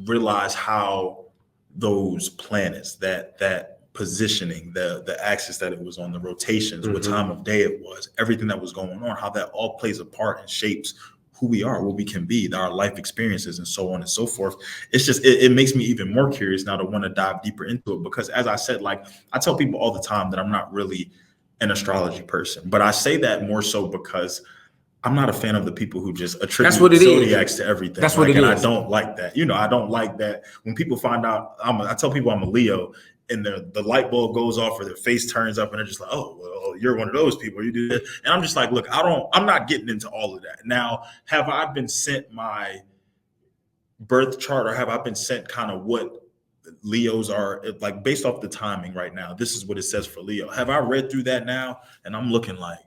realize how those planets, that positioning, the axis that it was on, the rotations, what time of day it was, everything that was going on, how that all plays a part and shapes who we are, what we can be, our life experiences, and so on and so forth. It's just, it makes me even more curious now to want to dive deeper into it, because as I said, like I tell people all the time that I'm not really an astrology person, but I say that more so because I'm not a fan of the people who just attribute zodiacs to everything. That's what it is. I don't like that. I don't like that when people find out. I tell people I'm a Leo, and the light bulb goes off or their face turns up, and they're just like, "Oh, well, you're one of those people. You do that." And I'm just like, look, I'm not getting into all of that. Now, have I been sent my birth chart, or have I been sent kind of what Leos are like based off the timing right now? This is what it says for Leo. Have I read through that now? And I'm looking like,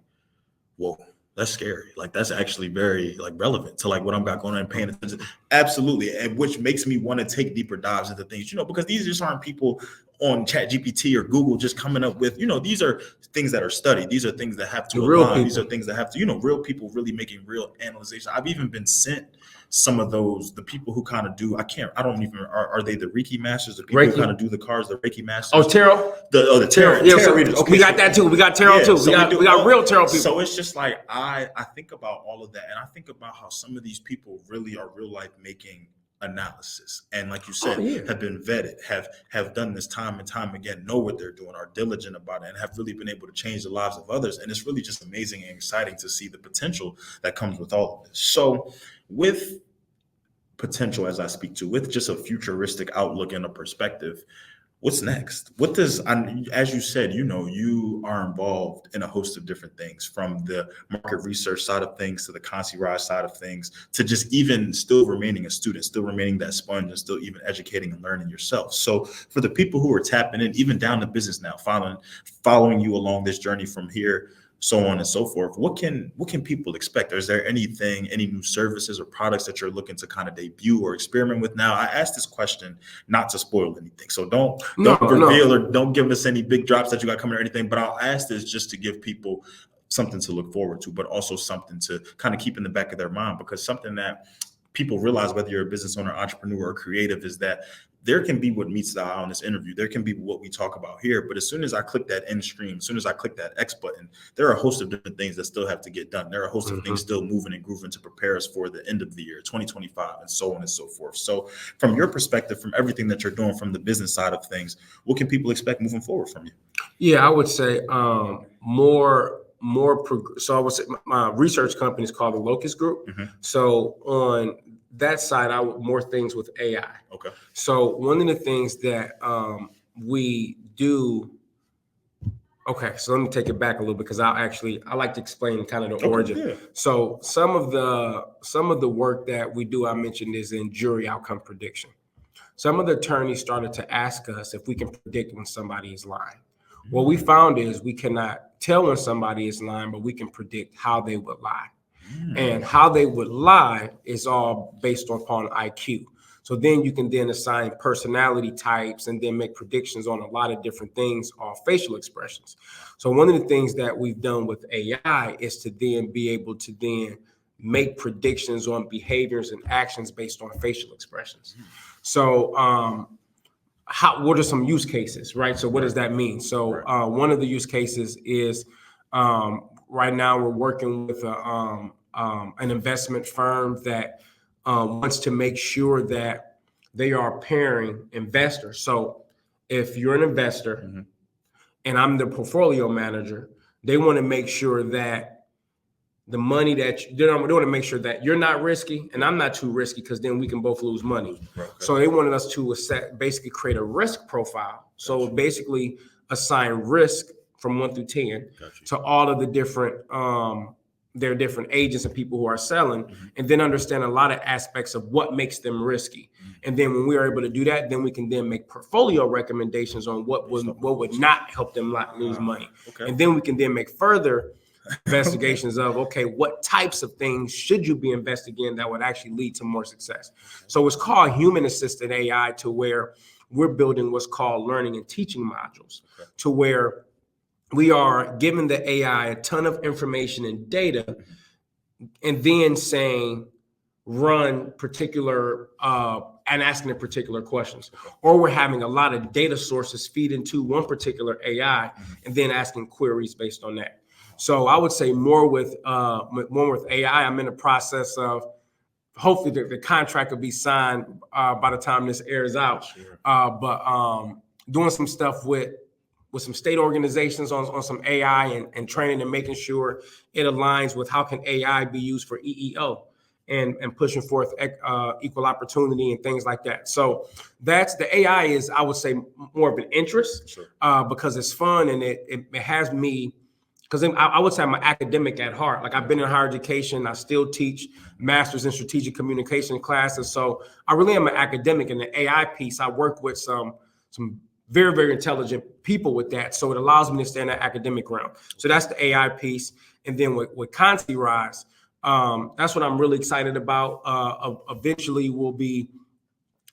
whoa, that's scary. Like that's actually very like relevant to like what I'm got going on and paying attention. Absolutely. And which makes me want to take deeper dives into things, because these just aren't people on ChatGPT or Google just coming up with, these are things that are studied. These are things that have to align. These are things that have to, real people really making real analysis. I've even been sent some of those, the people who kind of do, are they the Reiki masters? The people who kind of do the cards, the Reiki masters? Oh, tarot? The tarot. Yeah, tarot readers. Okay, we got that too. We got tarot too. We got real tarot people. So it's just like, I think about all of that, and I think about how some of these people really are real life making analysis, and like you said, have been vetted, have done this time and time again, know what they're doing, are diligent about it, and have really been able to change the lives of others. And it's really just amazing and exciting to see the potential that comes with all of this. So with potential, as I speak to, with just a futuristic outlook and a perspective, what's next? What does, as you said, you are involved in a host of different things, from the market research side of things to the ConsciRise side of things, to just even still remaining a student, still remaining that sponge, and still even educating and learning yourself. So for the people who are tapping in, even down to business now, following you along this journey from here, so on and so forth, what can people expect? Is there any new services or products that you're looking to kind of debut or experiment with now? I asked this question not to spoil anything, so don't reveal or don't give us any big drops that you got coming or anything, but I'll ask this just to give people something to look forward to, but also something to kind of keep in the back of their mind, because something that people realize, whether you're a business owner, entrepreneur, or creative, is that there can be what meets the eye on this interview. There can be what we talk about here. But as soon as I click that end stream, as soon as I click that X button, there are a host of different things that still have to get done. There are a host of things still moving and grooving to prepare us for the end of the year, 2025, and so on and so forth. So from your perspective, from everything that you're doing from the business side of things, what can people expect moving forward from you? Yeah, I would say so I would say my research company is called the Locust Group. So on that side, more things with AI. Okay. So one of the things that we do. Okay, so let me take it back a little bit, because I like to explain kind of the origin. Yeah. So some of the work that we do, I mentioned, is in jury outcome prediction. Some of the attorneys started to ask us if we can predict when somebody is lying. What we found is we cannot tell when somebody is lying, but we can predict how they would lie. And how they would lie is all based upon IQ. So then you can then assign personality types and then make predictions on a lot of different things off facial expressions. So one of the things that we've done with AI is to then be able to then make predictions on behaviors and actions based on facial expressions. So what are some use cases, right? So what does that mean? So one of the use cases is right now we're working with an investment firm that wants to make sure that they are pairing investors. So if you're an investor and I'm the portfolio manager, they want to make sure that the money that they want to make sure that you're not risky and I'm not too risky, because then we can both lose money. Okay. So they wanted us to basically create a risk profile. So basically assign risk from 1 through 10 to all of the different their different agents and people who are selling, and then understand a lot of aspects of what makes them risky. And then when we are able to do that, then we can then make portfolio recommendations on what would not help them not lose money. Okay. And then we can then make further investigations of, okay, what types of things should you be investing in that would actually lead to more success? So it's called human assisted AI, to where we're building what's called learning and teaching modules, to where we are giving the AI a ton of information and data, and then saying, run particular, and asking it particular questions. Or we're having a lot of data sources feed into one particular AI and then asking queries based on that. So I would say more with AI. I'm in the process of, hopefully the contract will be signed by the time this airs out. But doing some stuff with some state organizations on some AI and training and making sure it aligns with how can AI be used for EEO and pushing forth equal opportunity and things like that. So that's the AI is, I would say, more of an interest because it's fun and it has me, because I would say I'm an academic at heart. Like, I've been in higher education. I still teach masters in strategic communication classes. So I really am an academic. In the AI piece, I work with some very, very intelligent people with that. So it allows me to stay in that academic realm. So that's the AI piece. And then with ConsciRise, that's what I'm really excited about. Eventually, we'll be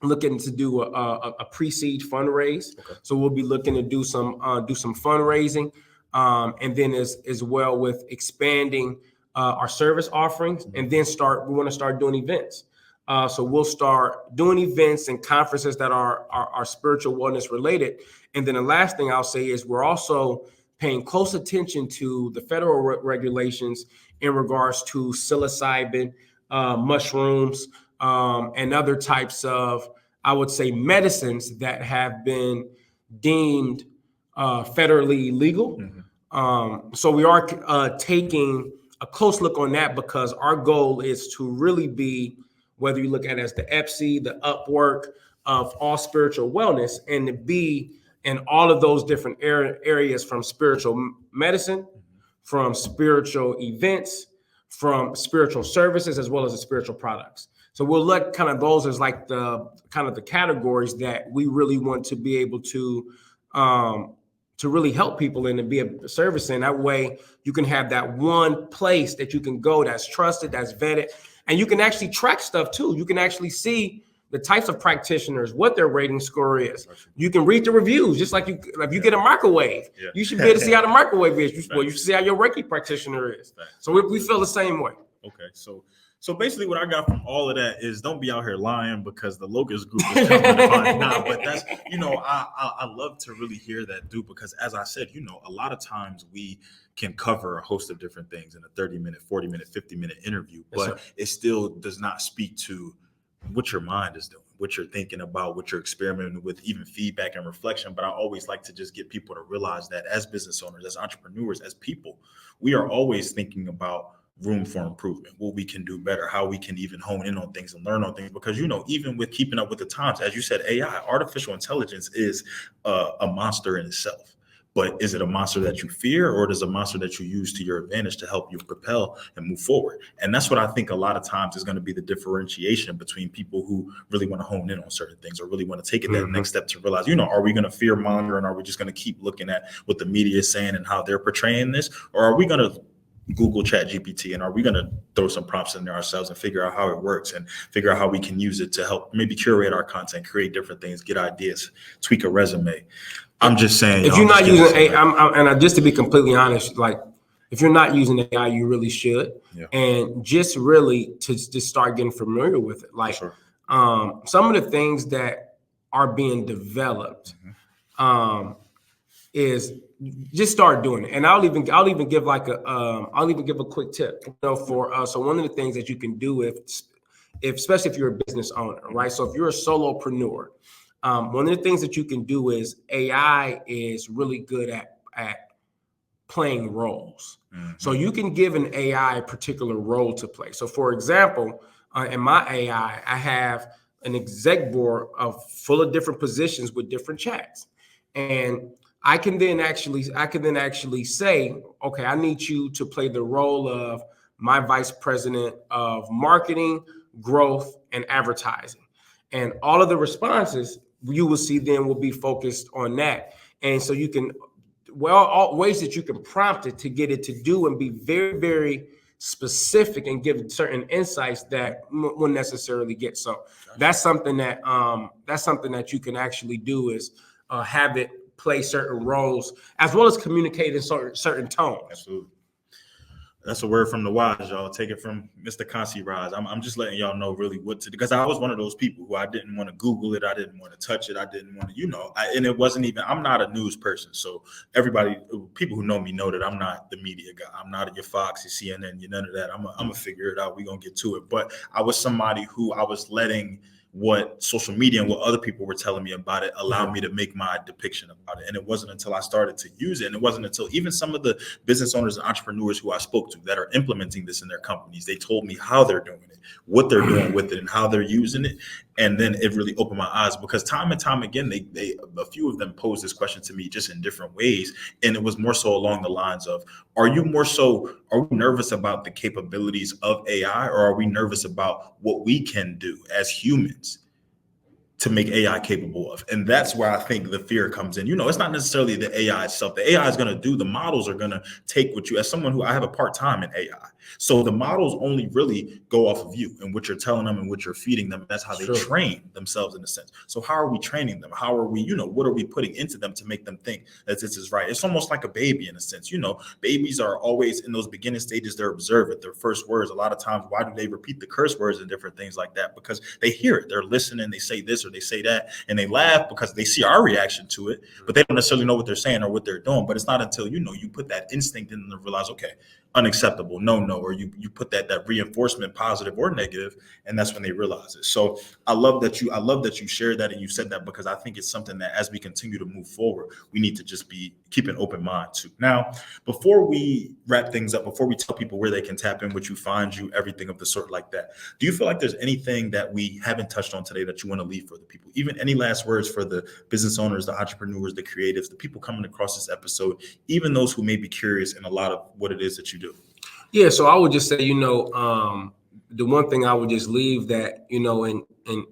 looking to do a pre-seed fundraise. So we'll be looking to do some fundraising. And then as well with expanding our service offerings, and then we want to start doing events. So we'll start doing events and conferences that are spiritual wellness related. And then the last thing I'll say is we're also paying close attention to the federal regulations in regards to psilocybin, mushrooms, and other types of, I would say, medicines that have been deemed federally illegal. So we are taking a close look on that, because our goal is to really be, whether you look at it as the EPSI, the Upwork of all spiritual wellness, and to be in all of those different areas, from spiritual medicine, from spiritual events, from spiritual services, as well as the spiritual products. So we'll look kind of those as like the kind of the categories that we really want to be able to really help people in and be a service in. That way you can have that one place that you can go that's trusted, that's vetted, and you can actually track stuff too. You can actually see the types of practitioners, what their rating score is. You can read the reviews, just like if you get a microwave, you should be able to see how the microwave is. You should see how your Reiki practitioner is. So we feel the same way. Okay, so basically what I got from all of that is don't be out here lying, because the Locust Group is coming to find out. But that's, I love to really hear that, dude, because as I said, a lot of times we can cover a host of different things in a 30-minute, 40-minute, 50-minute interview, but it still does not speak to what your mind is doing, what you're thinking about, what you're experimenting with, even feedback and reflection. But I always like to just get people to realize that as business owners, as entrepreneurs, as people, we are always thinking about room for improvement, what we can do better, how we can even hone in on things and learn on things. Because, even with keeping up with the times, as you said, AI, artificial intelligence is a monster in itself. But is it a monster that you fear, or is it a monster that you use to your advantage to help you propel and move forward? And that's what I think a lot of times is going to be the differentiation between people who really want to hone in on certain things, or really want to take it that next step to realize, are we going to fear monger, and are we just going to keep looking at what the media is saying and how they're portraying this? Or are we going to Google ChatGPT, and are we going to throw some prompts in there ourselves and figure out how it works, and figure out how we can use it to help maybe curate our content, create different things, get ideas, tweak a resume? I'm just saying, if you're not using AI, and just to be completely honest, like if you're not using AI, you really should, and just really to just start getting familiar with it. Like some of the things that are being developed is just start doing it. And I'll even give like a quick tip. For so one of the things that you can do especially if you're a business owner, right? So if you're a solopreneur, one of the things that you can do is AI is really good at playing roles. So you can give an AI a particular role to play. So for example, in my AI, I have an exec board full of different positions with different chats. And I can then actually say, okay, I need you to play the role of my vice president of marketing, growth, and advertising. And all of the responses you will see then will be focused on that. And so you can, all ways that you can prompt it to get it to do and be very, very specific and give certain insights that won't necessarily get. So that's something that you can actually do, is have it play certain roles as well as communicate in certain tones. Absolutely. That's a word from the wise, y'all. Take it from Mr. ConsciRise. I'm just letting y'all know really what to do, because I was one of those people who I didn't want to Google it. I didn't want to touch it. I didn't want to, and it wasn't even, I'm not a news person. So people who know me know that I'm not the media guy. I'm not your Fox, your CNN, you're none of that. I'm going to figure it out. We're going to get to it. But I was somebody who I was letting what social media and what other people were telling me about it allowed me to make my depiction about it. And it wasn't until I started to use it, and it wasn't until even some of the business owners and entrepreneurs who I spoke to that are implementing this in their companies, they told me how they're doing it, what they're doing with it, and how they're using it. And then it really opened my eyes, because time and time again, a few of them posed this question to me just in different ways. And it was more so along the lines of, are we nervous about the capabilities of AI, or are we nervous about what we can do as humans to make AI capable of. And that's where I think the fear comes in. It's not necessarily the AI itself. The AI is going to do, the models are going to take what you, as someone who I have a part-time in AI. So the models only really go off of you and what you're telling them and what you're feeding them. That's how they train themselves in a sense. So how are we training them? How are we, what are we putting into them to make them think that this is right? It's almost like a baby in a sense. Babies are always in those beginning stages. They're observant. Their first words, a lot of times, why do they repeat the curse words and different things like that? Because they hear it. They're listening. They say this or they say that, and they laugh because they see our reaction to it, but they don't necessarily know what they're saying or what they're doing. But it's not until you put that instinct in them to realize, okay, unacceptable, no, or you put that reinforcement, positive or negative, and that's when they realize it. So I love that you shared that and you said that, because I think it's something that as we continue to move forward, we need to just keep an open mind to. Now, before we wrap things up, before we tell people where they can tap in with you, find you, everything of the sort like that, do you feel like there's anything that we haven't touched on today that you want to leave for the people? Even any last words for the business owners, the entrepreneurs, the creatives, the people coming across this episode, even those who may be curious in a lot of what it is that you do? Yeah, so I would just say, the one thing I would just leave that, in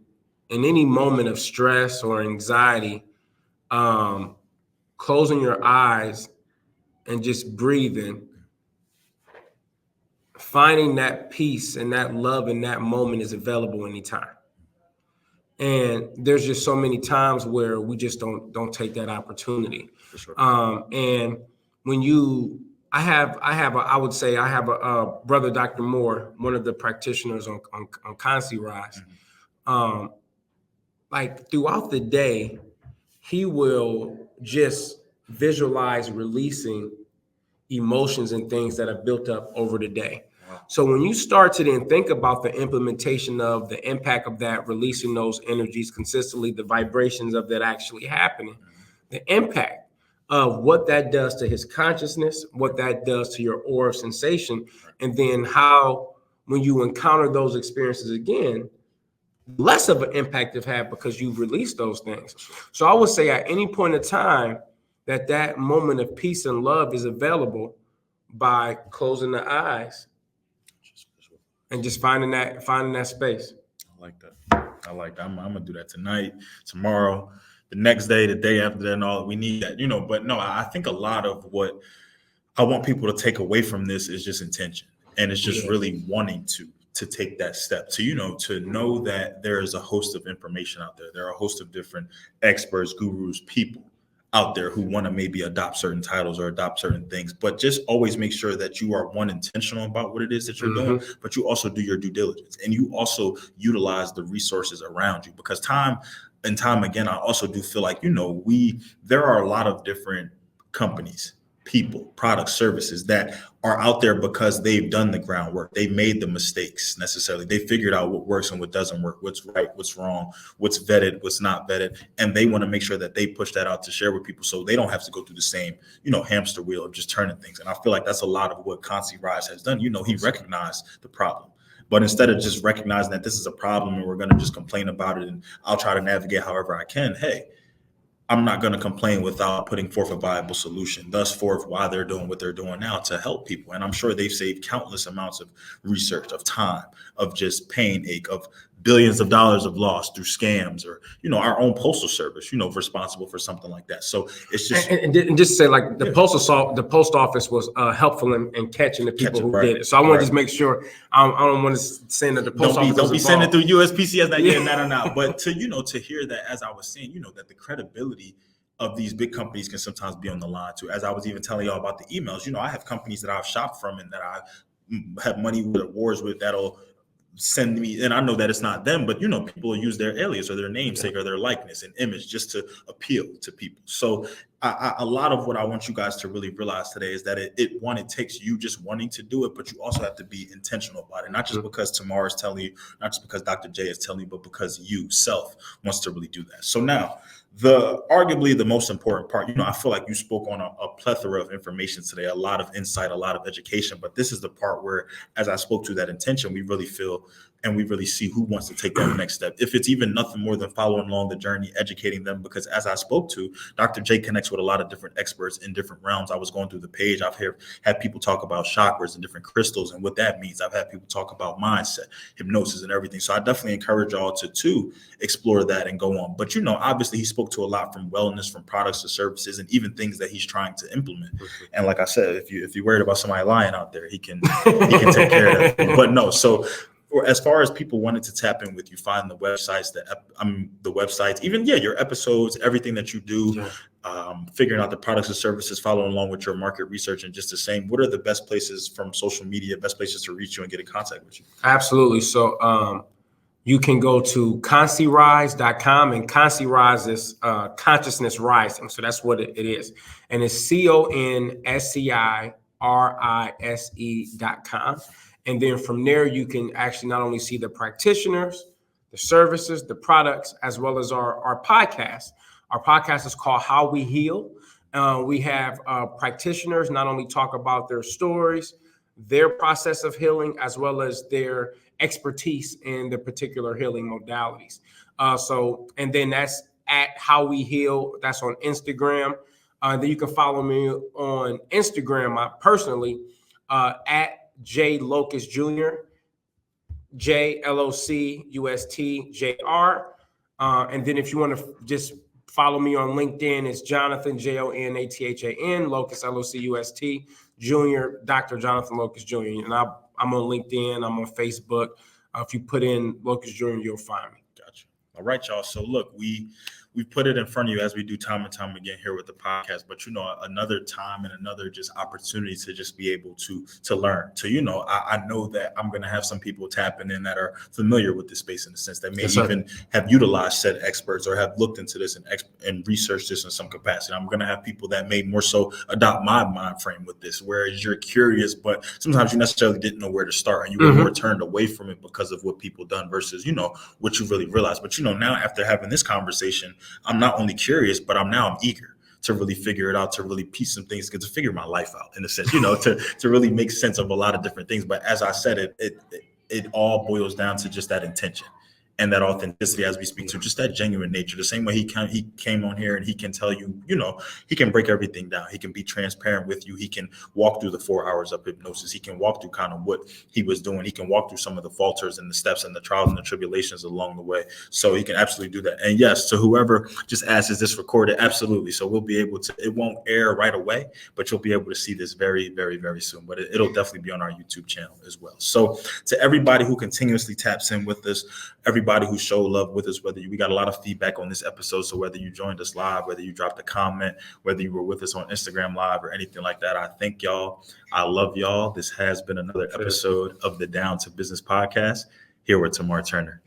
any moment of stress or anxiety, closing your eyes and just breathing, finding that peace and that love in that moment is available anytime. And there's just so many times where we just don't take that opportunity. For sure. And when I would say I have a brother, Dr. Moore, one of the practitioners on ConsciRise. Like throughout the day, he will just visualize releasing emotions and things that have built up over the day. So when you start to then think about the implementation of the impact of that, releasing those energies consistently, the vibrations of that actually happening, the impact of what that does to his consciousness, what that does to your aura of sensation, and then how, when you encounter those experiences again, less of an impact they've had because you've released those things. So I would say at any point in time that moment of peace and love is available by closing the eyes and just finding that space. I like that. I'm gonna do that tonight, tomorrow, the next day, the day after that, and all. We need that, But no, I think a lot of what I want people to take away from this is just intention, and it's just really wanting to take that step, to know that there is a host of information out there. There are a host of different experts, gurus, people out there who want to maybe adopt certain titles or adopt certain things, but just always make sure that you are intentional about what it is that you're doing, but you also do your due diligence and you also utilize the resources around you, because time and time again, I also do feel like, there are a lot of different companies, people, products, services that are out there because they've done the groundwork. They made the mistakes necessarily. They figured out what works and what doesn't work, what's right, what's wrong, what's vetted, what's not vetted. And they want to make sure that they push that out to share with people so they don't have to go through the same, hamster wheel of just turning things. And I feel like that's a lot of what ConsciRise has done. He recognized the problem. But instead of just recognizing that this is a problem and we're going to just complain about it and I'll try to navigate however I can, hey, I'm not going to complain without putting forth a viable solution, thus forth why they're doing what they're doing now to help people. And I'm sure they've saved countless amounts of research, of time, of just pain, ache, of billions of dollars of loss through scams or, our own postal service, responsible for something like that. So it's just. And just to say, like the post office was helpful in catching the people who did it. So I want to just make sure I don't want to send that the post office. Don't be sending through USPCS. No. But to hear that, as I was saying, that the credibility of these big companies can sometimes be on the line too. As I was even telling y'all about the emails, I have companies that I've shopped from and that I have money with awards with that'll send me, and I know that it's not them, but people will use their alias or their namesake or their likeness and image just to appeal to people. So a lot of what I want you guys to really realize today is that it takes you just wanting to do it, but you also have to be intentional about it. Not just because Tamar is telling you, not just because Dr. J is telling you, but because you self wants to really do that. So now, arguably the most important part, I feel like you spoke on a plethora of information today, a lot of insight, a lot of education, but this is the part where, as I spoke to that intention, we really feel and we really see who wants to take that next step. If it's even nothing more than following along the journey, educating them, because as I spoke to, Dr. J connects with a lot of different experts in different realms. I was going through the page. I've had people talk about chakras and different crystals and what that means. I've had people talk about mindset, hypnosis, and everything. So I definitely encourage y'all to explore that and go on. But, obviously he spoke to a lot from wellness, from products to services, and even things that he's trying to implement. And like I said, if you're worried about somebody lying out there, he can take care of that. But no, so as far as people wanting to tap in with you, find the websites, the websites, even your episodes, everything that you do, figuring out the products and services, following along with your market research, and just the same. What are the best places from social media, best places to reach you and get in contact with you? Absolutely. So you can go to ConsciRise.com, and ConsciRise is consciousness rising. So that's what it is. And it's ConsciRise.com. And then from there, you can actually not only see the practitioners, the services, the products, as well as our podcast. Our podcast is called How We Heal. We have practitioners not only talk about their stories, their process of healing, as well as their expertise in the particular healing modalities. And then that's at How We Heal. That's on Instagram. Then you can follow me on Instagram personally at J Locust Jr. JLOCUST JR. And then if you want to just follow me on LinkedIn, it's Jonathan JONATHAN, Locust LOCUST Jr. Dr. Jonathan Locust Jr. And I'm on LinkedIn. I'm on Facebook. If you put in Locust Jr., you'll find me. Gotcha. All right, y'all. So look, we put it in front of you as we do time and time again here with the podcast, but another time and another just opportunity to just be able to learn. So I know that I'm going to have some people tapping in that are familiar with this space in the sense that may even have utilized said experts or have looked into this and researched this in some capacity. I'm going to have people that may more so adopt my mind frame with this, whereas you're curious, but sometimes you necessarily didn't know where to start and you were more turned away from it because of what people done versus what you really realized. But now after having this conversation, I'm not only curious, but I'm eager to really figure it out, to really piece some things, to figure my life out in a sense, to really make sense of a lot of different things. But as I said, it all boils down to just that intention and that authenticity as we speak to, just that genuine nature. The same way he came on here and he can tell you, he can break everything down. He can be transparent with you. He can walk through the 4 hours of hypnosis. He can walk through kind of what he was doing. He can walk through some of the falters and the steps and the trials and the tribulations along the way. So he can absolutely do that. And yes, so whoever just asked, is this recorded? Absolutely. So we'll be able to, it won't air right away, but you'll be able to see this very, very, very soon. But it'll definitely be on our YouTube channel as well. So to everybody who continuously taps in with us, everybody who showed love with us, we got a lot of feedback on this episode. So whether you joined us live, whether you dropped a comment, whether you were with us on Instagram Live or anything like that, I thank y'all. I love y'all. This has been another episode of the Down to Business podcast here with Tamar Turner.